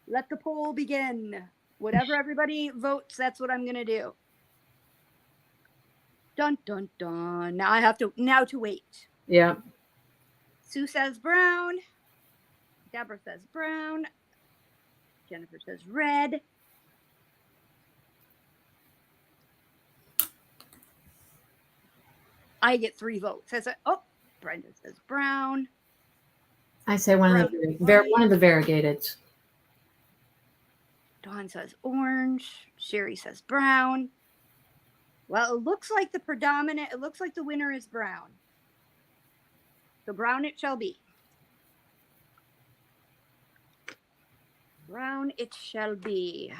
Let the poll begin. Whatever everybody votes, that's what I'm going to do. Dun, dun, dun. Now I have to wait. Yeah. Sue says brown. Deborah says brown. Jennifer says red. I get 3 votes. I said, oh, Brenda says brown. I say one of the variegateds. Dawn says orange. Sherry says brown. Well, it looks like the winner is brown. So brown it shall be. Brown it shall be.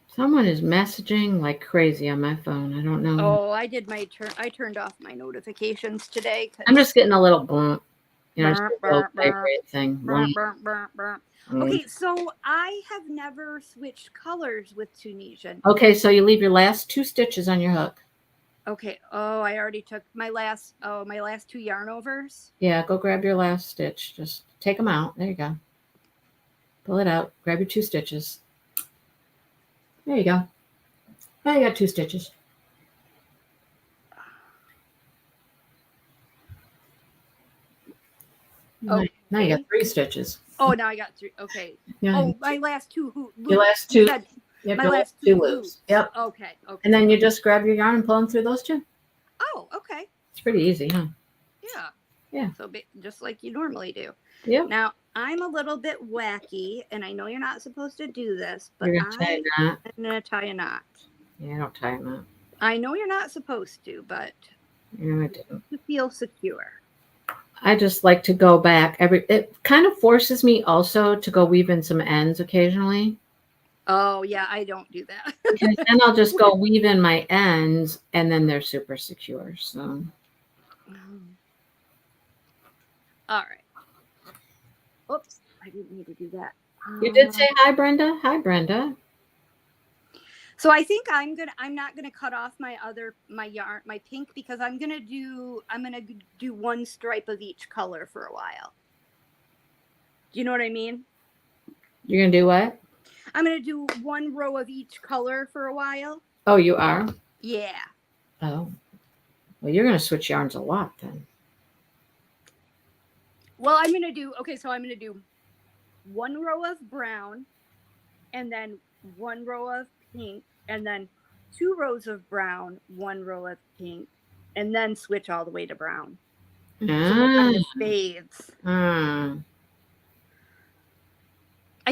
Someone is messaging like crazy on my phone. I don't know. Oh, I turned off my notifications today. I'm just getting a little blunt. You know, just a little vibrate thing. Okay, so I have never switched colors with Tunisian. Okay, so you leave your last 2 stitches on your hook. Okay. Oh, I already took my last 2 yarn overs. Yeah, go grab your last stitch. Just take them out. There you go. Pull it out. Grab your 2 stitches. There you go. Now you got 2 stitches. Oh, now you got 3 stitches. Oh, now I got 3. Okay. Yeah. Oh, my last 2 loops. Your last 2. My last 2 loops. Yep. Okay. And then you just grab your yarn and pull them through those 2. Oh, okay. It's pretty easy, huh? Yeah. Yeah. So just like you normally do. Yeah. Now, I'm a little bit wacky, and I know you're not supposed to do this, but I'm going to tie a knot. Yeah, don't tie a knot. I know you're not supposed to, but I do. To feel secure. I just like to go back. It kind of forces me also to go weave in some ends occasionally. Oh, yeah, I don't do that. Because then I'll just go weave in my ends, and then they're super secure. So. All right. Oops, I didn't need to do that. You did say hi, Brenda. Hi, Brenda. So I think I'm not gonna cut off my yarn, my pink, because I'm gonna do 1 stripe of each color for a while. Do you know what I mean? You're gonna do what? I'm gonna do 1 row of each color for a while. Oh, you are? Yeah. Oh. Well, you're gonna switch yarns a lot then. Well, I'm gonna do 1 row of brown, and then 1 row of pink, and then 2 rows of brown, 1 row of pink, and then switch all the way to brown. So it fades. I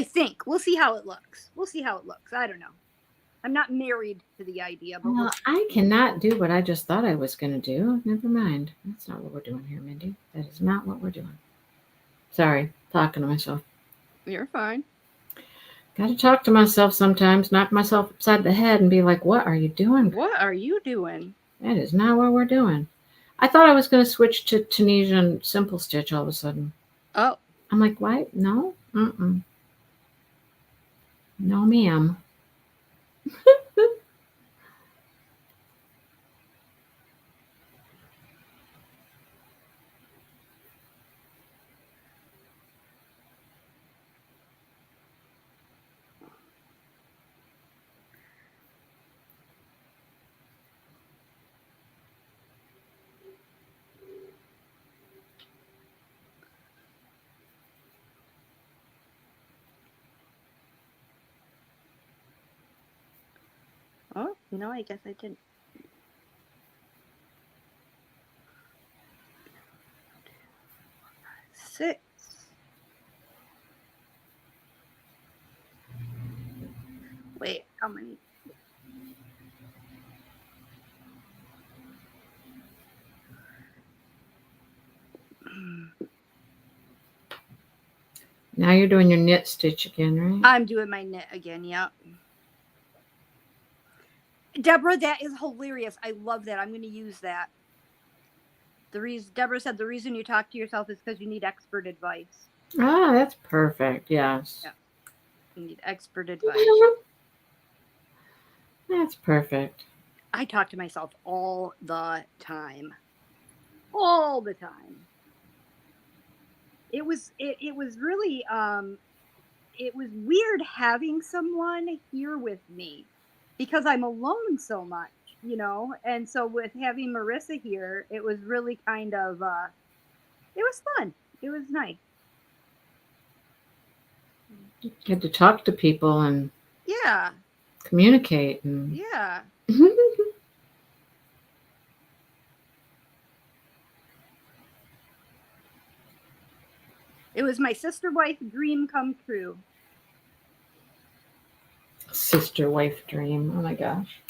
think. We'll see how it looks. I don't know. I'm not married to the idea. But well, I cannot do what I just thought I was going to do. Never mind. That's not what we're doing here, Mindy. That is not what we're doing. Sorry, talking to myself. You're fine. Got to talk to myself sometimes, knock myself upside the head and be like, what are you doing? What are you doing? That is not what we're doing. I thought I was going to switch to Tunisian simple stitch all of a sudden. Oh. I'm like, what? No? No, ma'am. Oh, I guess I didn't. Six. Wait, how many? Now you're doing your knit stitch again, right? I'm doing my knit again. Yep. Deborah, that is hilarious. I love that. I'm going to use that. Deborah said the reason you talk to yourself is because you need expert advice. Ah, that's perfect. Yes. Yeah. You need expert advice. That's perfect. I talk to myself all the time. All the time. It was really it was weird having someone here with me because I'm alone so much, you know? And so with having Marissa here, it was really kind of it was fun. It was nice. You had to talk to people and Yeah. communicate and Yeah. It was my sister wife dream come true. sister wife dream. Oh my gosh.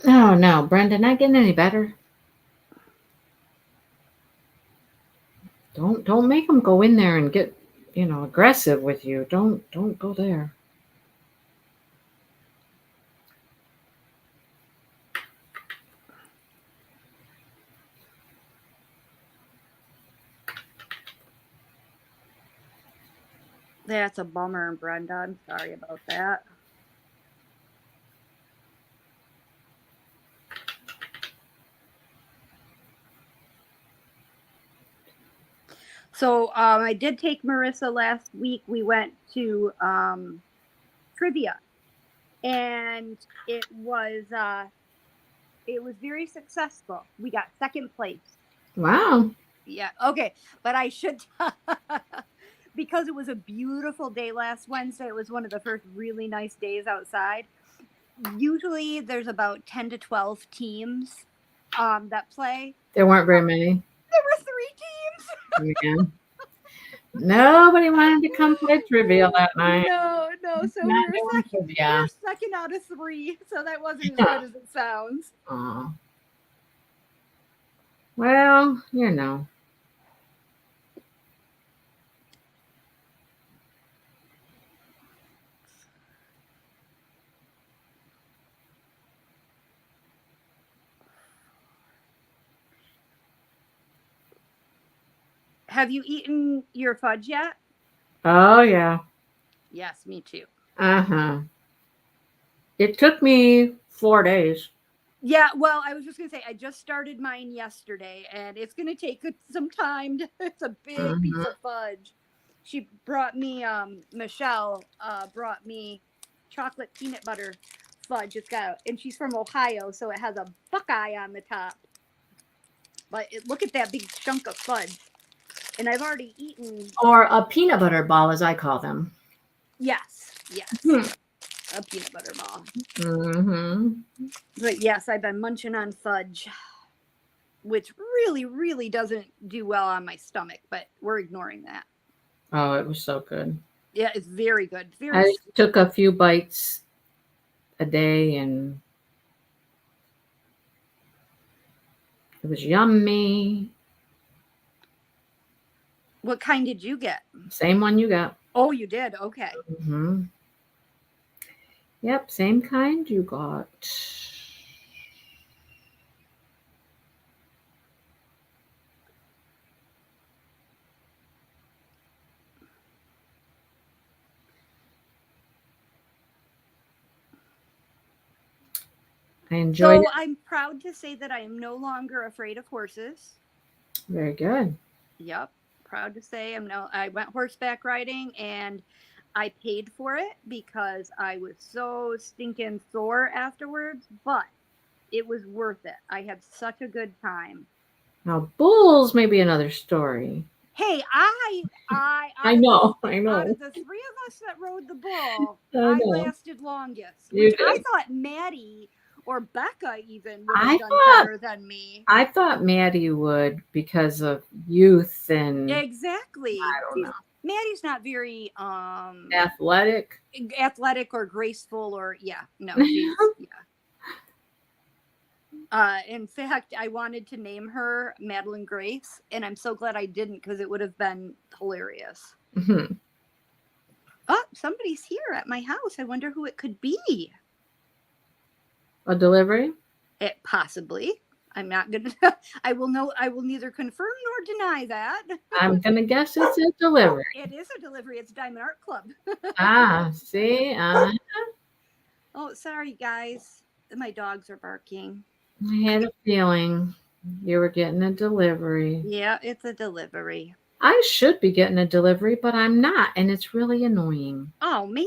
Oh no, Brenda, not getting any better. Don't make them go in there and get, aggressive with you. Don't go there. That's a bummer, Brenda. I'm sorry about that. So I did take Marissa last week. We went to trivia, and it was very successful. We got second place. Wow. Yeah. Okay. But I should because it was a beautiful day last Wednesday. It was one of the first really nice days outside. Usually there's about 10 to 12 teams that play. There weren't very many. There were 3 teams. Yeah. Nobody wanted to come play trivia that night. No. So we Not were doing second. trivia. We were second out of 3. So that wasn't as good as it sounds. Aw. Well, Have you eaten your fudge yet? Oh yeah. Yes, me too. Uh-huh. It took me 4 days. Yeah, well, I was just gonna say I just started mine yesterday, and it's gonna take some time. It's a big piece of fudge. She brought me Michelle brought me chocolate peanut butter fudge. And she's from Ohio, so it has a buckeye on the top. But look at that big chunk of fudge, and I've already eaten. Or a peanut butter ball, as I call them. Yes. A peanut butter ball. Mm-hmm. But yes, I've been munching on fudge, which really, really doesn't do well on my stomach, but we're ignoring that. Oh, it was so good. Yeah, it's very good. I took a few bites a day and it was yummy. What kind did you get? Same one you got. Oh, you did? Okay. Mm-hmm. Yep, same kind you got. I enjoyed it. I'm proud to say that I am no longer afraid of horses. Very good. Yep. Proud to say I went horseback riding and I paid for it because I was so stinking sore afterwards, but it was worth it. I had such a good time. Now, bulls may be another story. Hey, I know. Out of the 3 of us that rode the bull, I lasted longest. I thought Maddie or Becca even would have done better than me. I thought Maddie would because of youth and exactly. I don't know. Maddie's not very Athletic. or graceful or no, she's in fact, I wanted to name her Madeline Grace, and I'm so glad I didn't because it would have been hilarious. Mm-hmm. Oh, somebody's here at my house. I wonder who it could be. A delivery? It possibly. I'm not gonna. I will neither confirm nor deny that. I'm gonna guess it's a delivery. It is a delivery. It's Diamond Art Club. See. Oh, sorry guys. My dogs are barking. I had a feeling you were getting a delivery. Yeah, it's a delivery. I should be getting a delivery, but I'm not, and it's really annoying. Oh man.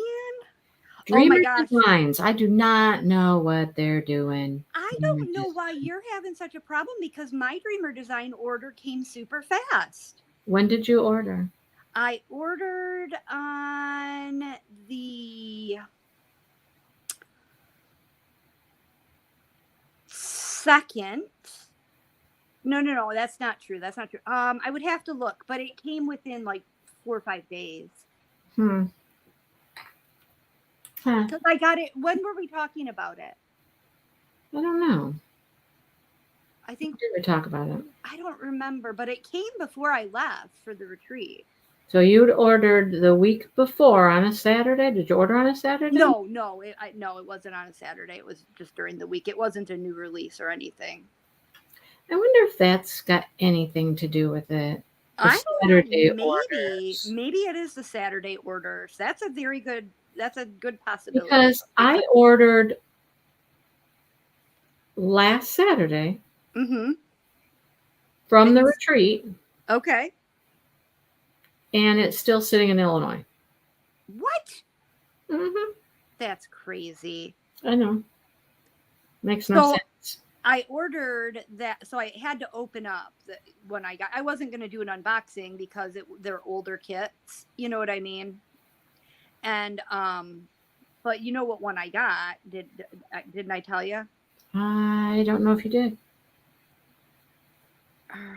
Dreamer oh my gosh. Designs. I do not know what they're doing. I don't know why you're having such a problem because my Dreamer Design order came super fast. When did you order? I ordered on the 2nd. No, that's not true. I would have to look, but it came within like 4 or 5 days. Because I got it. When were we talking about it? I don't know. I think when did we talk about it? I don't remember, but it came before I left for the retreat. So you'd ordered the week before on a Saturday. Did you order on a Saturday? No, it wasn't on a Saturday. It was just during the week. It wasn't a new release or anything. I wonder if that's got anything to do with it. I don't know. Maybe it is the Saturday orders. That's a good possibility. Because I ordered last Saturday from the retreat. Okay. And it's still sitting in Illinois. What? Mm-hmm. That's crazy. I know. Makes no sense. I ordered that, so I had to open up when I wasn't going to do an unboxing because they're older kits. You know what I mean? And, but you know what one I got? Didn't I tell you? I don't know if you did.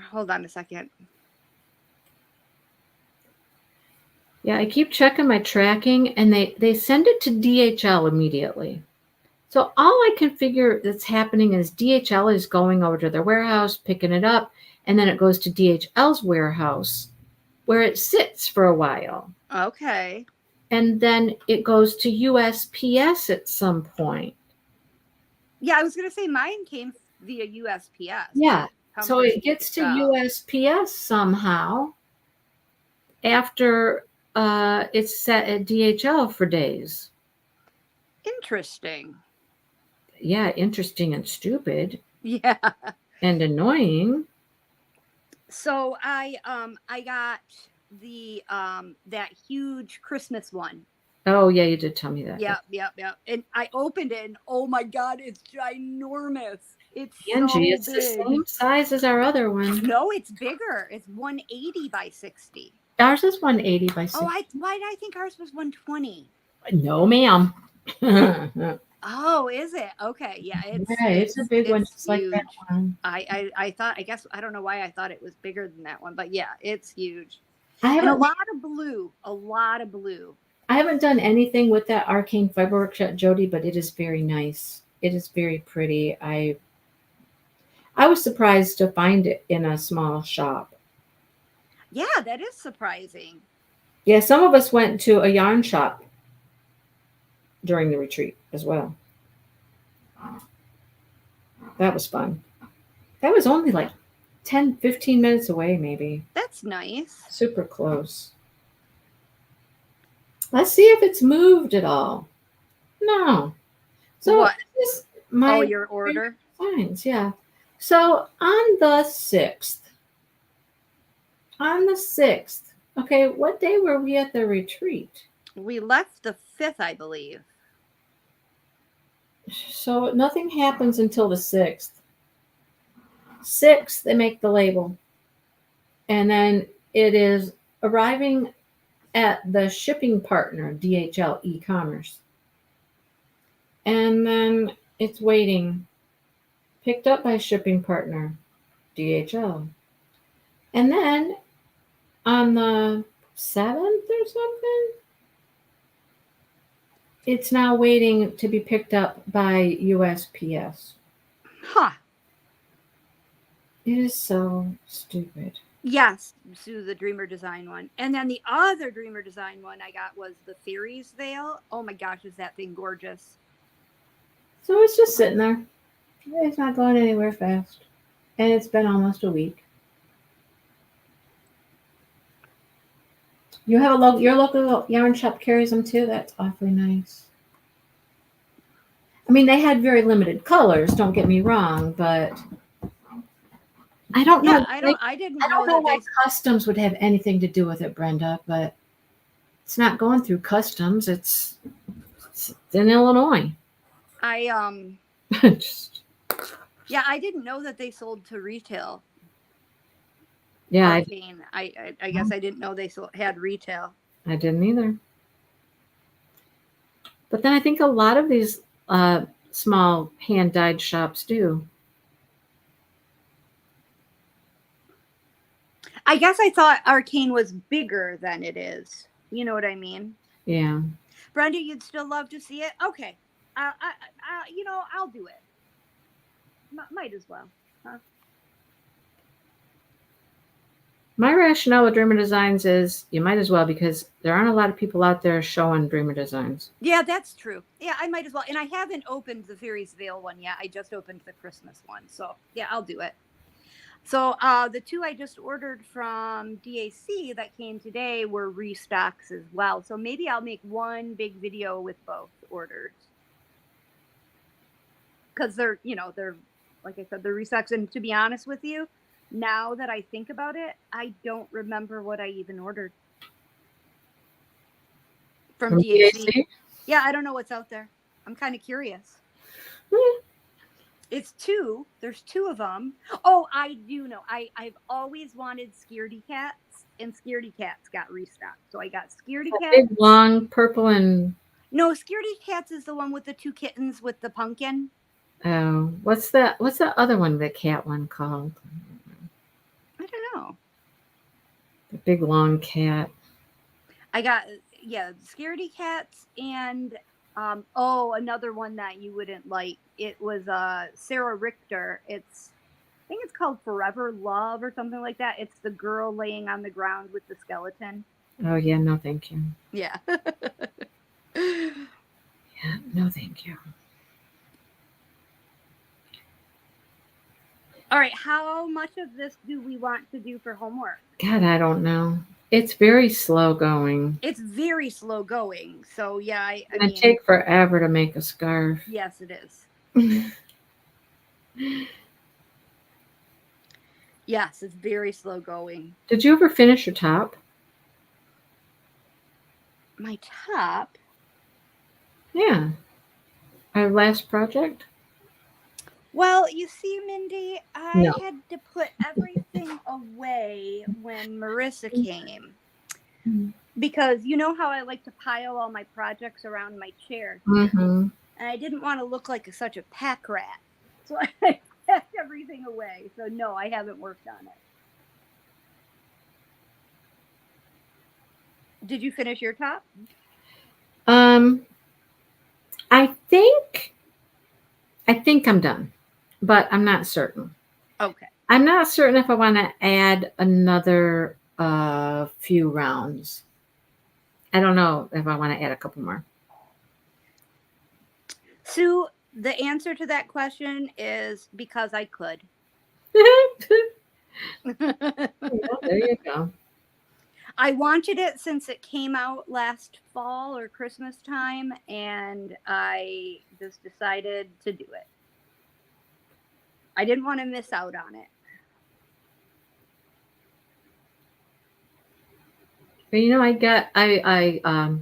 Hold on a second. Yeah, I keep checking my tracking, and they send it to DHL immediately. So all I can figure that's happening is DHL is going over to their warehouse, picking it up, and then it goes to DHL's warehouse where it sits for a while. Okay. And then it goes to USPS at some point. Yeah, I was going to say mine came via USPS. Yeah. So it gets to USPS somehow after it's set at DHL for days. Interesting. Yeah, interesting and stupid. Yeah. And annoying. So I got the that huge Christmas one. Oh yeah, you did tell me that. Yep. And I opened it and oh my god, it's ginormous. It's Angie, so it's big. the same size as our other one. No, it's bigger. It's 180 by 60. Ours is 180 by 60. Oh, why did I think ours was 120? No, ma'am. Oh, is it? Okay, yeah, it's a big one, just like that one. I thought, I guess, I don't know why I thought it was bigger than that one, but yeah, it's huge. And a lot of blue. I haven't done anything with that Arcane Fiber Workshop, Jody, but it is very nice. It is very pretty. I was surprised to find it in a small shop. Yeah, that is surprising. Yeah, some of us went to a yarn shop during the retreat as well. That was fun. That was only like 10, 15 minutes away, maybe. That's nice. Super close. Let's see if it's moved at all. No. So what? My your order? Signs, yeah. So on the 6th. Okay, what day were we at the retreat? We left the 5th, I believe. So nothing happens until the 6th. 6th, they make the label. And then it is arriving at the shipping partner, DHL e-commerce. And then it's waiting. Picked up by shipping partner, DHL. And then on the 7th or something. It's now waiting to be picked up by USPS. Huh. It is so stupid. Yes, Sue, the Dreamer Design one. And then the other Dreamer Design one I got was the Fairies Veil. Oh my gosh, is that thing gorgeous. So it's just sitting there. It's not going anywhere fast. And it's been almost a week. You have your local yarn shop carries them too? That's awfully nice. I mean, they had very limited colors, don't get me wrong, but I don't know. Yeah, I didn't know that why customs would have anything to do with it, Brenda, but it's not going through customs. It's in Illinois. Just... Yeah, I didn't know that they sold to retail. Yeah, I guess I didn't know they had retail. I didn't either. But then I think a lot of these small hand-dyed shops do. I guess I thought Arcane was bigger than it is. You know what I mean? Yeah. Brenda, you'd still love to see it? Okay. I'll do it. Might as well. Huh? My rationale with Dreamer Designs is you might as well, because there aren't a lot of people out there showing Dreamer Designs. Yeah, that's true. Yeah, I might as well. And I haven't opened the Fairies Veil one yet. I just opened the Christmas one. So, yeah, I'll do it. So, the two I just ordered from DAC that came today were restocks as well. So maybe I'll make one big video with both orders. Because they're, like I said, they're restocks. And to be honest with you, now that I think about it, I don't remember what I even ordered from DAC. Yeah, I don't know what's out there. I'm kind of curious. It's two. There's two of them. Oh, I do know. I've always wanted Scaredy Cats, and Scaredy Cats got restocked. So I got Scaredy Cats. Big, long, purple and... No, Scaredy Cats is the one with the two kittens with the pumpkin. Oh, what's that other one, the cat one called? I don't know. The big, long cat. I got, Scaredy Cats and... another one that you wouldn't like. It was Sarah Richter. I think it's called Forever Love or something like that. It's the girl laying on the ground with the skeleton. Oh yeah, no thank you. Yeah. Yeah, no thank you. All right, how much of this do we want to do for homework? God, I don't know. It's very slow going. It's very slow going. So, yeah, It's going to take forever to make a scarf. Yes, it is. Yes, it's very slow going. Did you ever finish your top? My top? Yeah. Our last project? Well, you see, Mindy, I had to put everything away when Marissa came. Because you know how I like to pile all my projects around my chair. Mm-hmm. And I didn't want to look like such a pack rat. So I packed everything away. So no, I haven't worked on it. Did you finish your top? I think I'm done, but I'm not certain. Okay. I'm not certain if I want to add another few rounds. I don't know if I want to add a couple more. Sue, the answer to that question is because I could. Well, there you go. I wanted it since it came out last fall or Christmas time, and I just decided to do it. I didn't want to miss out on it. But I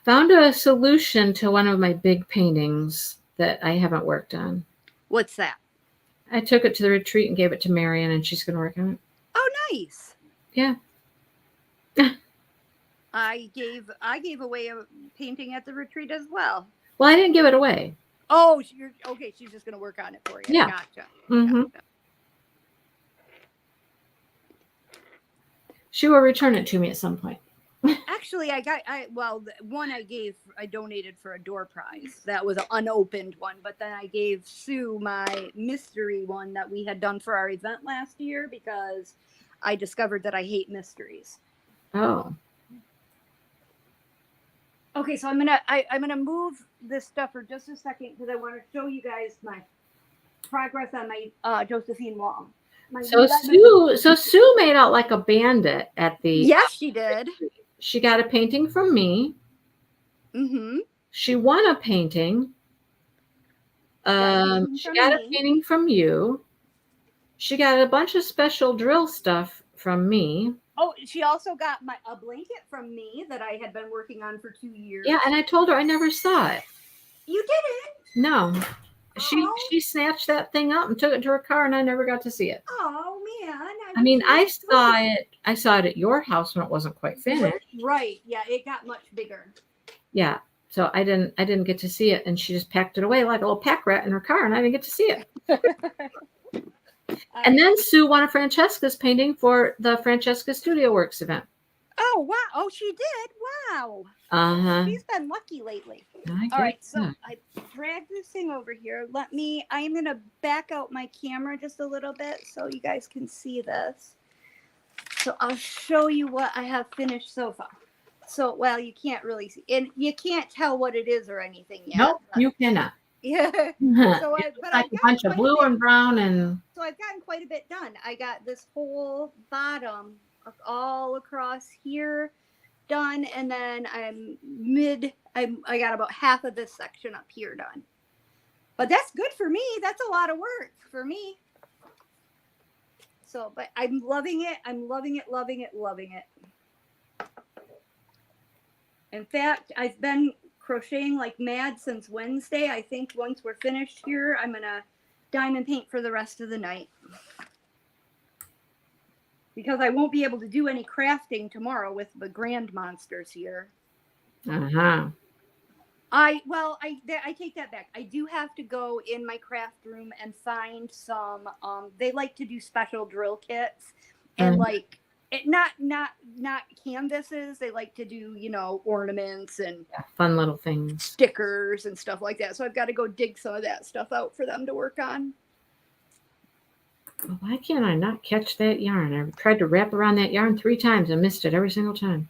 found a solution to one of my big paintings that I haven't worked on. What's that? I took it to the retreat and gave it to Marion, and she's going to work on it. Oh, nice. Yeah. I gave away a painting at the retreat as well. Well, I didn't give it away. Oh, okay. She's just going to work on it for you. Yeah. Gotcha. Mm-hmm. Gotcha. She will return it to me at some point. Actually, one I donated for a door prize. That was an unopened one, but then I gave Sue my mystery one that we had done for our event last year because I discovered that I hate mysteries. Oh. Okay, so I'm gonna move this stuff for just a second because I want to show you guys my progress on my Josephine Long. So Sue made out like a bandit at the. Yes, she did. She got a painting from me. Mm-hmm. She won a painting. She got a painting from you. She got a bunch of special drill stuff from me. Oh, she also got a blanket from me that I had been working on for 2 years. Yeah, and I told her I never saw it. You didn't? No. She snatched that thing up and took it to her car, and I never got to see it. Oh man! I mean, I saw it. I saw it at your house when it wasn't quite finished. Right? Yeah, it got much bigger. Yeah. So I didn't get to see it, and she just packed it away like a little pack rat in her car, and I didn't get to see it. And then Sue won a Francesca's painting for the Francesca Studio Works event. Oh wow! Oh, she did! Wow. She's been lucky lately. All right, so I dragged this thing over here. I am going to back out my camera just a little bit so you guys can see this. So I'll show you what I have finished so far. So, well, you can't really see, and you can't tell what it is or anything yet. Nope, you cannot. Yeah. So like a bunch of blue and brown, and so I've gotten quite a bit done. I got this whole bottom all across here done, and then I got about half of this section up here done. But that's good for me. That's a lot of work for me. So, but I'm loving it. I'm loving it, loving it, loving it. In fact, I've been crocheting like mad since Wednesday. I think once we're finished here, I'm going to diamond paint for the rest of the night. Because I won't be able to do any crafting tomorrow with the grand monsters here. I take that back. I do have to go in my craft room and find some. They like to do special drill kits, and like not canvases. They like to do ornaments and fun little things, stickers and stuff like that. So I've got to go dig some of that stuff out for them to work on. Why can't I not catch that yarn? I've tried to wrap around that yarn 3 times and missed it every single time.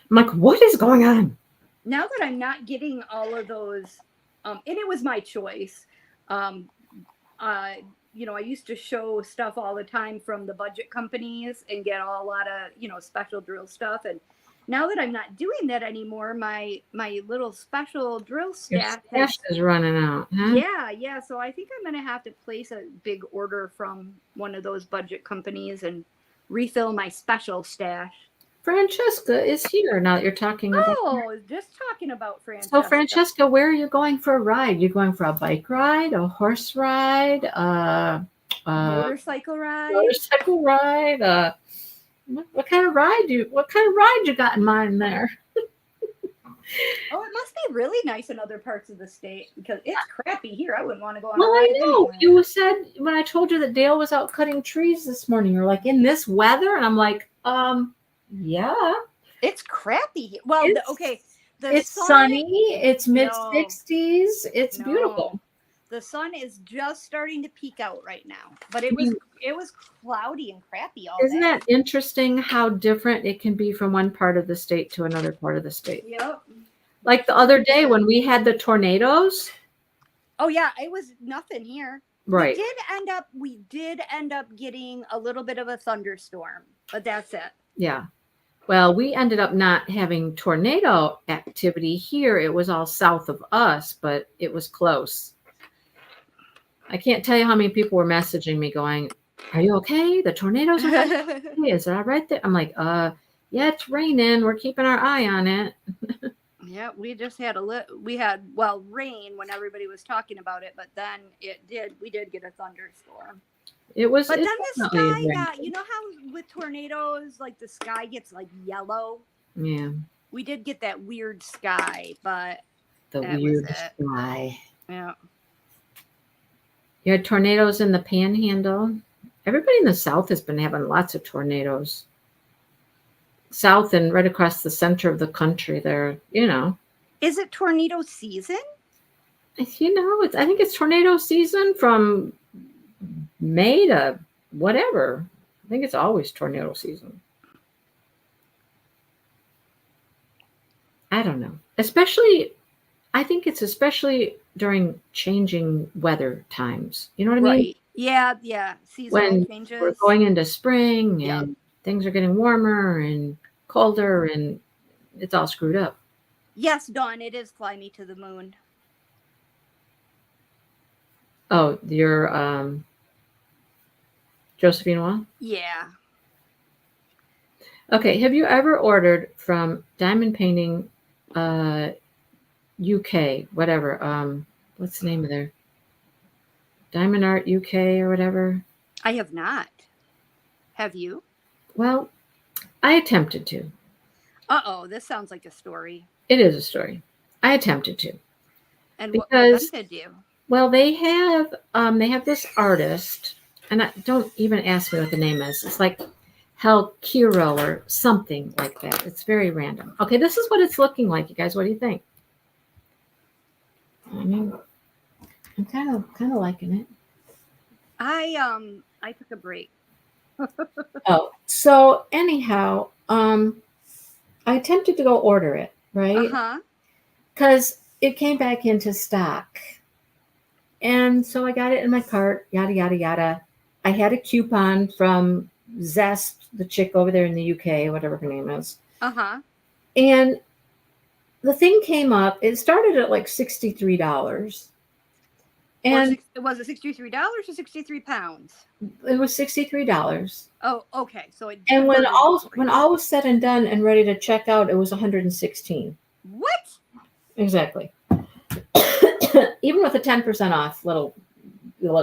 I'm like, what is going on? Now that I'm not getting all of those, and it was my choice. I used to show stuff all the time from the budget companies and get a lot of, special drill stuff. And now that I'm not doing that anymore, my little special drill stash is running out. Huh? Yeah. So I think I'm going to have to place a big order from one of those budget companies and refill my special stash. Francesca is here now that you're talking about. Oh, just talking about Francesca. So Francesca, where are you going for a ride? You going for a bike ride, a horse ride, motorcycle ride? Motorcycle ride. What kind of ride you got in mind there? Oh, it must be really nice in other parts of the state because it's crappy here. I wouldn't want to go on. Well, I know. You said when I told you that Dale was out cutting trees this morning, you're like, in this weather? And I'm like, yeah. It's crappy here. Well, it's sunny. It's mid-60s. It's beautiful. The sun is just starting to peek out right now, but it was cloudy and crappy all day. Isn't that interesting how different it can be from one part of the state to another part of the state? Yep. Like the other day when we had the tornadoes. Oh yeah, it was nothing here. Right. We did end up getting a little bit of a thunderstorm, but that's it. Yeah. Well, we ended up not having tornado activity here. It was all south of us, but it was close. I can't tell you how many people were messaging me going, are you okay? The tornadoes are right. Is that right there? I'm like, yeah, it's raining. We're keeping our eye on it. Yeah, we just had rain when everybody was talking about it, but then we did get a thunderstorm. But then the sky got, how with tornadoes, like the sky gets like yellow. Yeah. We did get that weird sky, but the weird sky. Yeah. You had tornadoes in the Panhandle. Everybody in the South has been having lots of tornadoes. south and right across the center of the country there, you know. Is it tornado season? You know, I think it's tornado season from May to whatever. I think it's always tornado season. I don't know. Especially, I think it's especially during changing weather times. You know what I mean? Right. Yeah, yeah. Seasonal When changes. we're going into spring Yep. and things are getting warmer and colder and it's all screwed up. Yes, Dawn, it is Fly Me to the Moon. Oh, you're Josephine Wall? Yeah. Okay, have you ever ordered from Diamond Painting UK, whatever, what's the name of their Diamond Art UK or whatever? I have not. Have you? Well, I attempted to. Uh-oh, this sounds like a story. It is a story. I attempted to. And because, what prevented you? Well, they have this artist, and don't even ask me what the name is. It's like Helkiro or something like that. It's very random. Okay, this is what it's looking like, you guys. What do you think? I mean, I'm kind of liking it. I took a break. Oh, so anyhow, I attempted to go order it, right? Uh-huh. Because it came back into stock. And so I got it in my cart, yada, yada, yada. I had a coupon from Zest, the chick over there in the UK, whatever her name is. Uh-huh. And the thing came up, it started at like $63. And was it $63 or 63 pounds? It was $63. Oh, okay. So and when all was said and done and ready to check out, it was $116. What? Exactly. Even with a 10% off little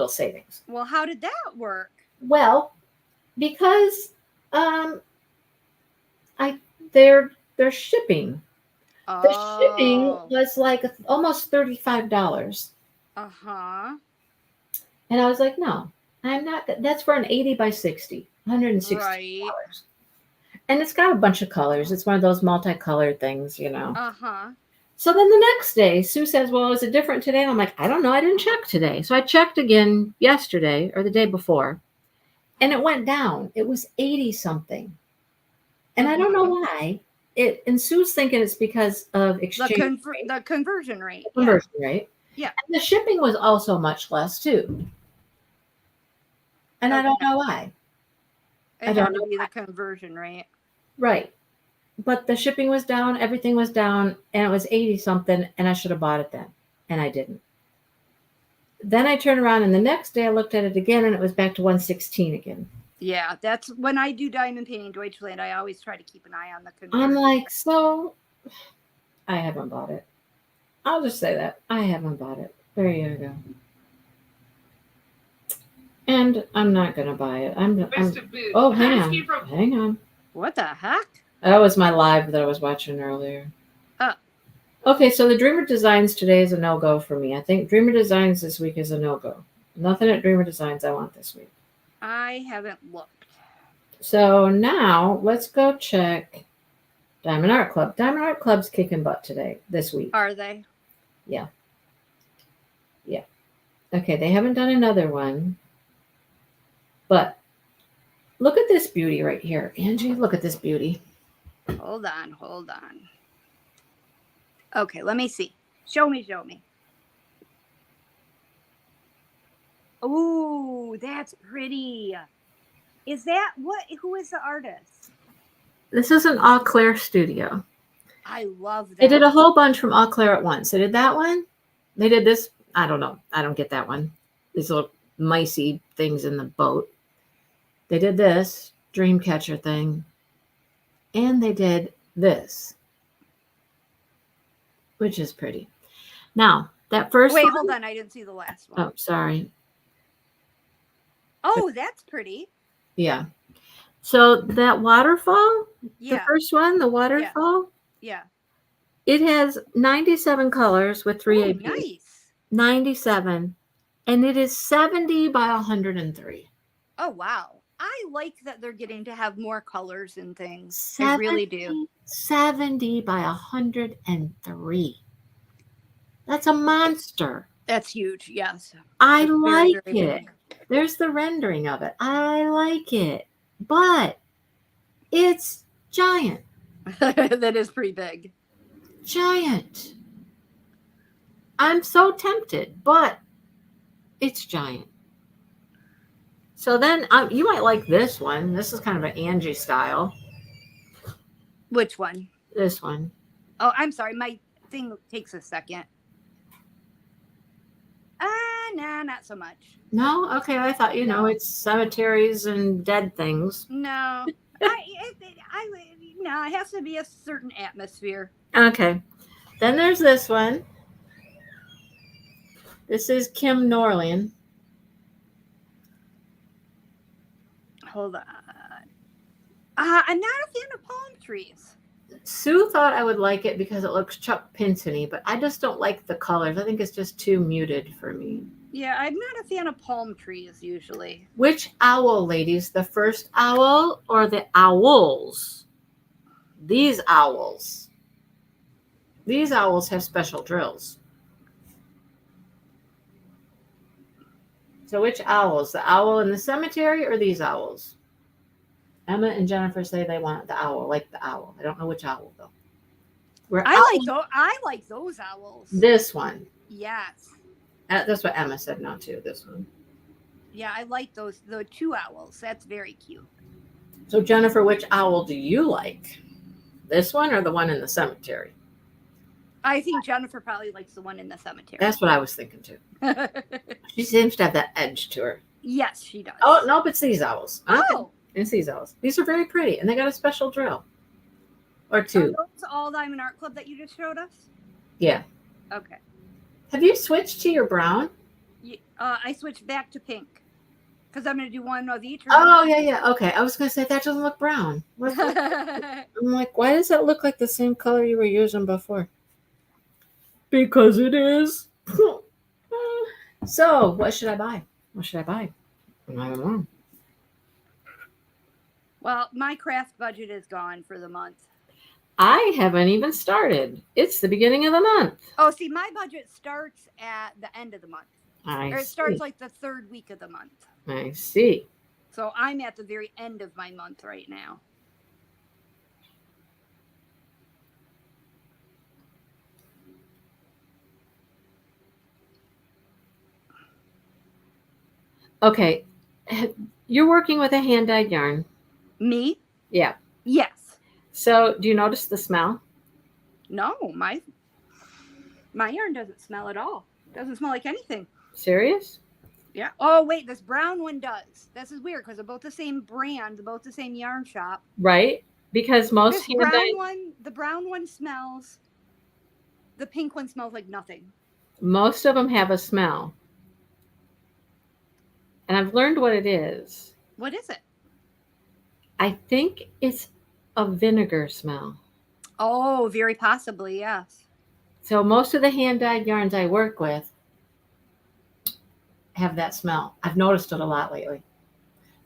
savings. Well, how did that work? Well, because their shipping. Oh. The shipping was like almost $35. Uh-huh. And I was like, no, I'm not. That's for an 80 by 60, $160. Right. And it's got a bunch of colors. It's one of those multicolored things, you know. Uh-huh. So then the next day, Sue says, well, is it different today? And I'm like, I don't know. I didn't check today. So I checked again yesterday or the day before, and it went down. It was 80 something. And I don't know why. And Sue's thinking it's because of exchange rate. The conversion rate. The conversion rate. Yeah. And the shipping was also much less too. And I don't know why. It had to be the conversion rate. Right. But the shipping was down, everything was down, and it was 80 something, and I should have bought it then. And I didn't. Then I turned around, and the next day I looked at it again, and it was back to 116 again. Yeah, that's when I do diamond painting Deutschland, I always try to keep an eye on the conversion. I'm like, so I haven't bought it. I'll just say that. I haven't bought it. There you go. And I'm not going to buy it. Oh, hang on. What the heck? That was my live that I was watching earlier. Okay, so the Dreamer Designs today is a no-go for me. I think Dreamer Designs this week is a no-go. Nothing at Dreamer Designs I want this week. I haven't looked. So now let's go check Diamond Art Club. Diamond Art Club's kicking butt this week. Are they? Yeah. Yeah. Okay, they haven't done another one. But look at this beauty right here. Angie, look at this beauty. Hold on. Okay, let me see. Show me. Ooh, that's pretty. Is that who is the artist? This is an Eau Claire studio. I love that. They did a whole bunch from Eau Claire at once. They did that one. They did this. I don't know. I don't get that one. These little micey things in the boat. They did this Dreamcatcher thing. And they did this, which is pretty. Now, that first Wait, one, hold on. I didn't see the last one. Oh, sorry. Oh, that's pretty. Yeah. So that waterfall, Yeah. the first one, the waterfall, Yeah. it has 97 colors with 3 Oh, ABs. nice. 97. And it is 70 by 103. Oh, wow. I like that they're getting to have more colors and things. I really do. 70 by 103. That's a monster. That's huge. Yes. I That's very, like very it. big. There's the rendering of it. I like it. But it's giant. That is pretty big. Giant. I'm so tempted, but it's giant. So then you might like this one. This is kind of an Angie style. Which one? This one. Oh, I'm sorry. My thing takes a second. Nah, not so much. No? Okay, I thought, you know, it's cemeteries and dead things. No. No, it has to be a certain atmosphere. Okay. Then there's this one. This is Kim Norland. Hold on. I'm not a fan of palm trees. Sue thought I would like it because it looks Chuck Pinson-y, but I just don't like the colors. I think it's just too muted for me. Yeah, I'm not a fan of palm trees usually. Which owl, ladies? The first owl or the owls? These owls. These owls have special drills. So which owls? The owl in the cemetery or these owls? Emma and Jennifer say they want the owl, like the owl. I don't know which owl though. I like those owls. This one. Yes. That's what Emma said, not to this one. Yeah, I like those. The two owls. That's very cute. So Jennifer, which owl do you like? This one or the one in the cemetery? I think Jennifer probably likes the one in the cemetery. That's what I was thinking too. She seems to have that edge to her. Yes, she does. Oh, nope, it's these owls. Oh. It's these owls. These are very pretty, and they got a special drill. Or two. Are those all Diamond Art Club that you just showed us? Yeah. Okay. Have you switched to your brown? I switched back to pink. Because I'm going to do one of each. Oh, yeah. Okay. I was going to say, that doesn't look brown. I'm like, why does that look like the same color you were using before? Because it is. So, what should I buy? What should I buy? I don't know. Well, my craft budget is gone for the month. I haven't even started. It's the beginning of the month. Oh, see, my budget starts at the end of the month. It starts like the third week of the month. I see. So I'm at the very end of my month right now. Okay. You're working with a hand-dyed yarn. Me? Yeah. Yes. So, do you notice the smell? No, my yarn doesn't smell at all. Doesn't smell like anything. Serious? Yeah. Oh, wait, this brown one does. This is weird because they're both the same brand, both the same yarn shop. Right? Because most the brown one smells. The pink one smells like nothing. Most of them have a smell. And I've learned what it is. What is it? I think it's a vinegar smell. Oh, very possibly, yes. So most of the hand-dyed yarns I work with have that smell. I've noticed it a lot lately.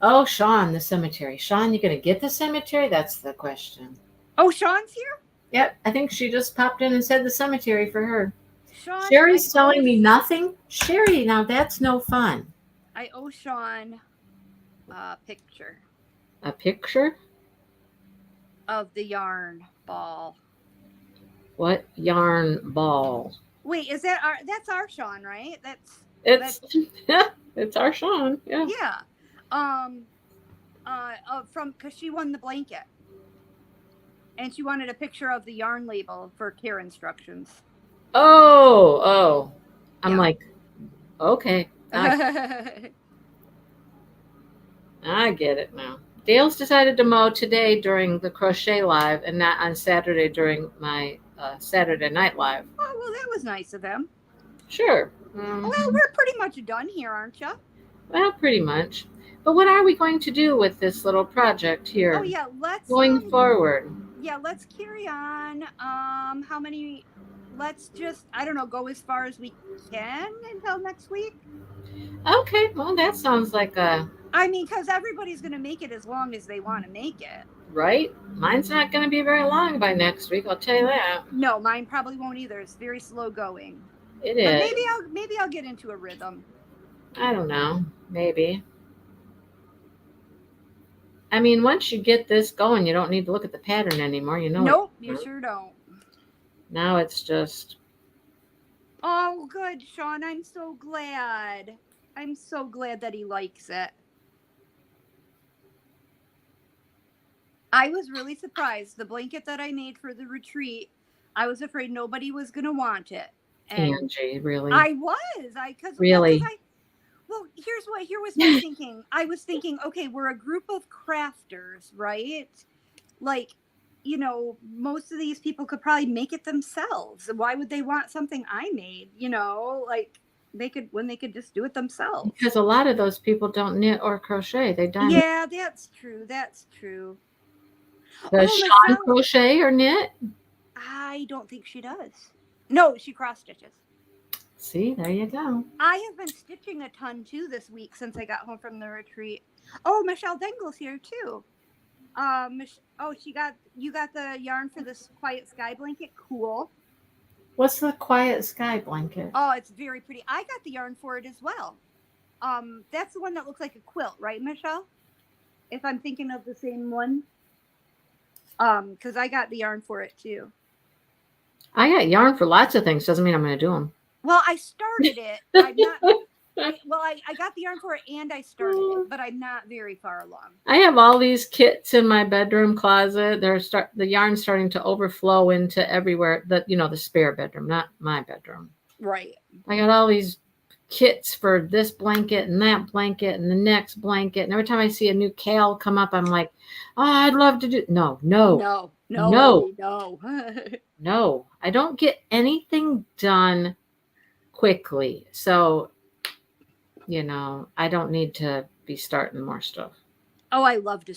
Oh, Sean, the cemetery. Sean, you going to get the cemetery? That's the question. Oh, Sean's here? Yep. I think she just popped in and said the cemetery for her. Sean, Sherry's telling me nothing. Sherry, now that's no fun. I owe Sean a picture. A picture? Of the yarn ball. What yarn ball? Wait, that's our Sean, right? It's it's our Sean. Yeah. Yeah. Because she won the blanket. And she wanted a picture of the yarn label for care instructions. Oh. I'm like, okay. I get it now. Dale's decided to mow today during the crochet live and not on Saturday during my Saturday night live. Oh, well, that was nice of them. Sure. Well, we're pretty much done here, aren't you? Well, pretty much. But what are we going to do with this little project here? Oh, yeah, going forward. Yeah, let's carry on. Let's just, I don't know, go as far as we can until next week. Okay, well, that sounds like a I mean, because everybody's going to make it as long as they want to make it. Right? Mine's not going to be very long by next week. I'll tell you that. No, mine probably won't either. It's very slow going. It But is. maybe I'll get into a rhythm. I don't know. Maybe. I mean, once you get this going, you don't need to look at the pattern anymore. You know Nope, it. you sure don't. Now it's just. Oh, good, Sean. I'm so glad. I'm so glad that he likes it. I was really surprised. The blanket that I made for the retreat, I was afraid nobody was going to want it. And Angie, really? I was. Really? Well, here was my thinking. I was thinking, okay, we're a group of crafters, right? Like, you know, most of these people could probably make it themselves. Why would they want something I made? You know, like they could just do it themselves. Because a lot of those people don't knit or crochet. They don't. Yeah, that's true. That's true. Does Sean Michelle, crochet or knit? I don't think she does. No, she cross stitches. See, there you go. I have been stitching a ton too this week since I got home from the retreat. Oh, Michelle Dengle's here too. You got the yarn for this quiet sky blanket. Cool. What's the quiet sky blanket? Oh, it's very pretty. I got the yarn for it as well. That's the one that looks like a quilt, right, Michelle? If I'm thinking of the same one. Because I got the yarn for it too. I got yarn for lots of things. Doesn't mean I'm going to do them. Well, I started it. I'm not. I got the yarn for it and I started it, but I'm not very far along. I have all these kits in my bedroom closet. The yarn's starting to overflow into everywhere. The spare bedroom, not my bedroom. Right. I got all these kits for this blanket and that blanket and the next blanket. And every time I see a new Cal come up, I'm like, oh, I'd love to do. No. No. No. I don't get anything done quickly. So, I don't need to be starting more stuff. Oh, I love to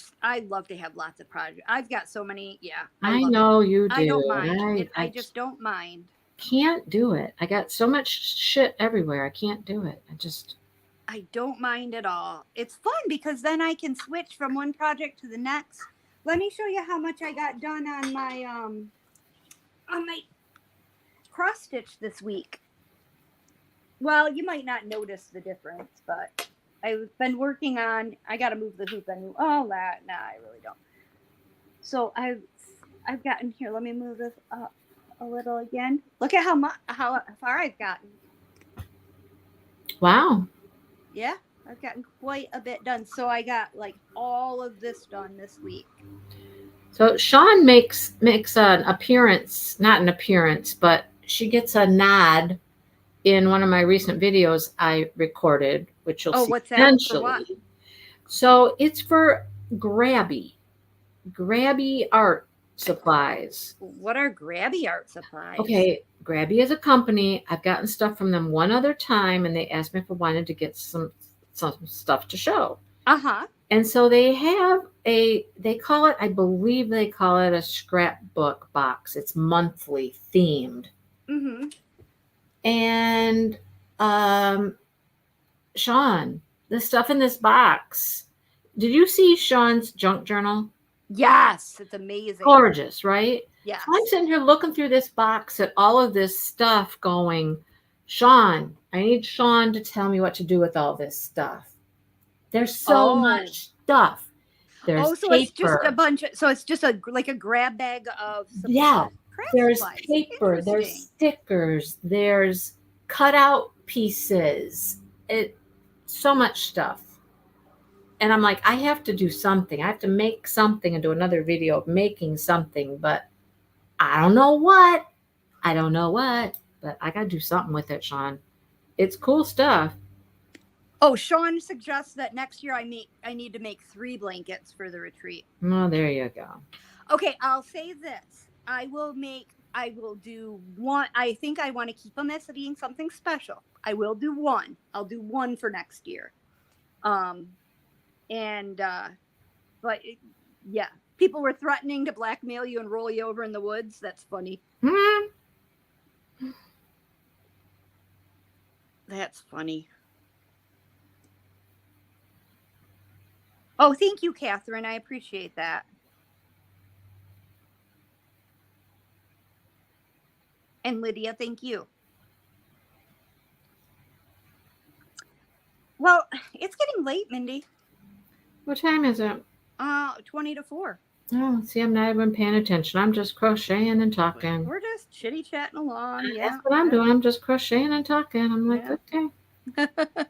have lots of projects. I've got so many. Yeah. I know you do. I don't mind. I just don't mind. Can't do it. I got so much shit everywhere. I can't do it. I don't mind at all. It's fun because then I can switch from one project to the next. Let me show you how much I got done on my cross stitch this week. Well, you might not notice the difference, but I've been working on. I got to move the hoop and all that. Nah, I really don't. So I've gotten here. Let me move this up a little again. Look at how far I've gotten. Wow. Yeah, I've gotten quite a bit done. So I got like all of this done this week. So Sean makes an appearance, not an appearance, but she gets a nod in one of my recent videos I recorded, which you'll see what's that? eventually. For what? So it's for Grabby art supplies. What are Grabby art supplies? Okay, Grabby is a company. I've gotten stuff from them one other time, and they asked me if I wanted to get some stuff to show. Uh-huh. And so they have I believe they call it a scrapbook box. It's monthly themed. Mm-hmm. And Sean, the stuff in this box. Did you see Sean's junk journal? Yes, it's amazing. Gorgeous, right? Yes. So I'm sitting here looking through this box at all of this stuff going, Sean, I need Sean to tell me what to do with all this stuff. There's so much stuff. There's so paper. it's just a bunch of, so it's just like a grab bag of supplies. Yeah. There's supplies. paper, there's stickers, there's cutout pieces. So much stuff. And I'm like, I have to do something. I have to make something and do another video of making something, but I don't know what. But I got to do something with it, Sean. It's cool stuff. Oh, Sean suggests that next year I need to make 3 blankets for the retreat. Oh, there you go. Okay, I'll say this. I will do one. I think I want to keep them as being something special. I will do one. I'll do one for next year. But yeah, people were threatening to blackmail you and roll you over in the woods. That's funny. That's funny. Oh, thank you, Catherine. I appreciate that. And Lydia, thank you. Well, it's getting late, Mindy. What time is it? 20 to 4. Oh, see, I'm not even paying attention. I'm just crocheting and talking. We're just chitty chatting along. Yeah. That's what I'm doing. I'm just crocheting and talking. I'm like, Yeah. okay.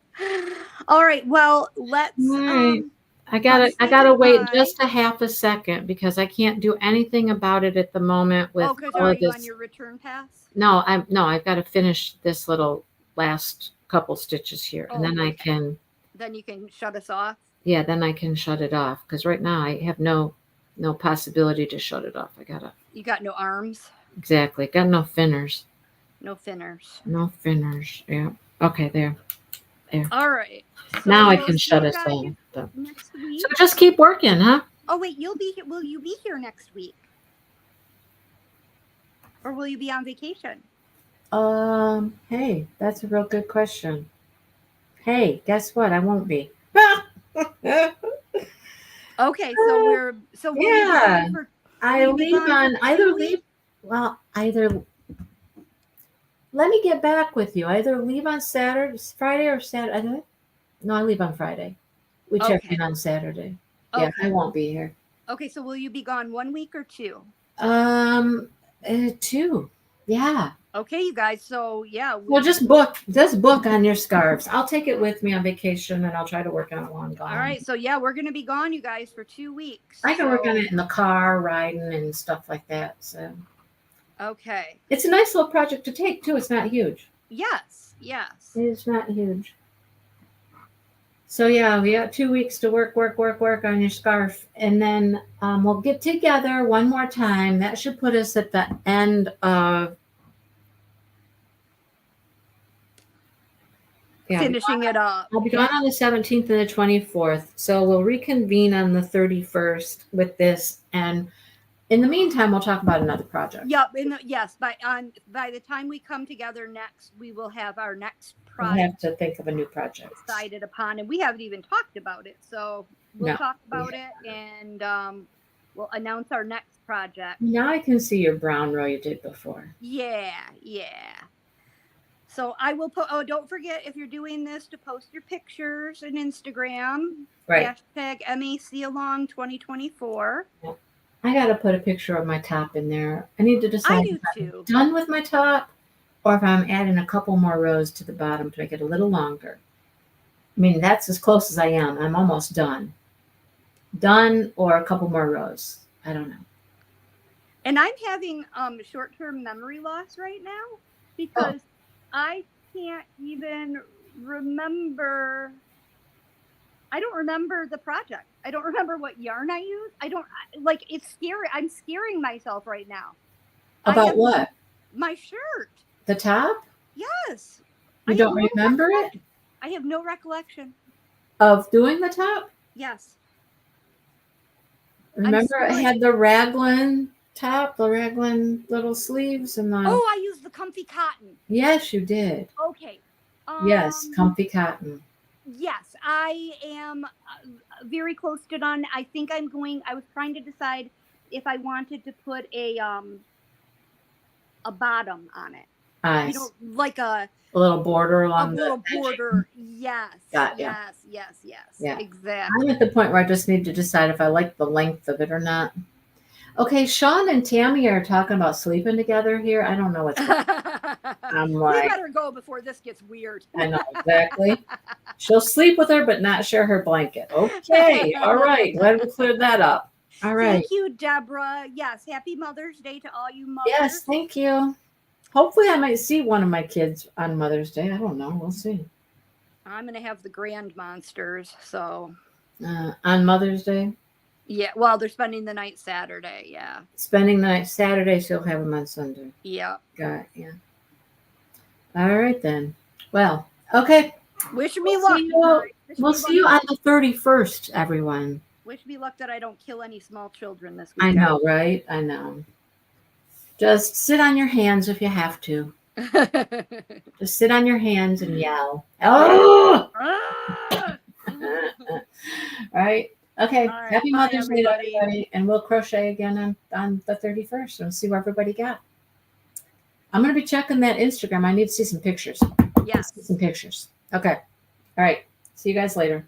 All right. Well, let's. All right. I let's say gotta wait goodbye. just a half a second because I can't do anything about it at the moment with because all are of you this. on your return pass? No, I've got to finish this little last couple stitches here, and then I okay. can. Then you can shut us off. Yeah, then I can shut it off because right now I have no possibility to shut it off. You got no arms. Exactly. Got no finners. No finners. No finners. Yeah. Okay, there. All right. So now I can shut us off. Next week. So just keep working, huh? Oh wait, will you be here next week? Or will you be on vacation? Hey, that's a real good question. Hey, guess what? I won't be. Okay, so we'll yeah. I leave on either leave. Well, either. Let me get back with you. Either leave on Saturday, Friday, or Saturday. No, I leave on Friday. We check in on Saturday. Yeah, I won't be here. Okay, so will you be gone 1 week or 2? 2. Yeah. Okay, you guys. So yeah. Well, just book on your scarves. I'll take it with me on vacation, and I'll try to work on it while I'm gone. All right. So yeah, we're gonna be gone, you guys, for 2 weeks. I can work on it in the car, riding and stuff like that. So. Okay. It's a nice little project to take too. It's not huge. Yes. It's not huge. So yeah, we got 2 weeks to work on your scarf, and then we'll get together one more time. That should put us at the end of finishing it up. I'll be gone on the 17th and the 24th, so we'll reconvene on the 31st with this, and in the meantime, we'll talk about another project. Yep. Yes. By the time we come together next, we will have our next project. We'll have to think of a new project decided upon, and we haven't even talked about it. So we'll talk about it, and we'll announce our next project. Now I can see your brown row you did before. Yeah. So I will put. Oh, don't forget if you're doing this to post your pictures on Instagram. Right. Hashtag #MACalong 2024. Yep. I got to put a picture of my top in there. I need to decide if I'm done with my top or if I'm adding a couple more rows to the bottom to make it a little longer. I mean, that's as close as I am. I'm almost done. Done or a couple more rows. I don't know. And I'm having short-term memory loss right now because I can't even remember. I don't remember the project. I don't remember what yarn I used. It's scary. I'm scaring myself right now. About what? My shirt. The top? Yes. You don't remember it? I have no recollection. Of doing the top? Yes. Remember it had the raglan top, the raglan little sleeves, and then. Oh, I used the comfy cotton. Yes, you did. Okay. Yes, comfy cotton. Yes, I am very close to done. I think I was trying to decide if I wanted to put a bottom on it. Nice. Like a little border along the little border. Yes. Yes. Yeah. Exactly. I'm at the point where I just need to decide if I like the length of it or not. Okay, Sean and Tammy are talking about sleeping together here. I don't know what's going on. I'm like, we better go before this gets weird. I know, exactly. She'll sleep with her, but not share her blanket. Okay, all right. Glad we cleared that up. All right. Thank you, Deborah. Yes, happy Mother's Day to all you mothers. Yes, thank you. Hopefully I might see one of my kids on Mother's Day. I don't know. We'll see. I'm going to have the Grand Monsters, so. On Mother's Day? Yeah, well, they're spending the night Saturday, yeah. Spending the night Saturday, so you'll have them on Sunday. Yeah. Got it, yeah. All right, then. Well, okay. Wish me luck. We'll see you on the 31st, everyone. Wish me luck that I don't kill any small children this week. I know, right? I know. Just sit on your hands if you have to. Just sit on your hands and yell. Oh! Right? Okay. All right. Happy Bye, Mother's Day to everybody. everybody. And we'll crochet again on the 31st and see what everybody got. I'm going to be checking that Instagram. I need to see some pictures. Yes. See some pictures. Okay. All right. See you guys later.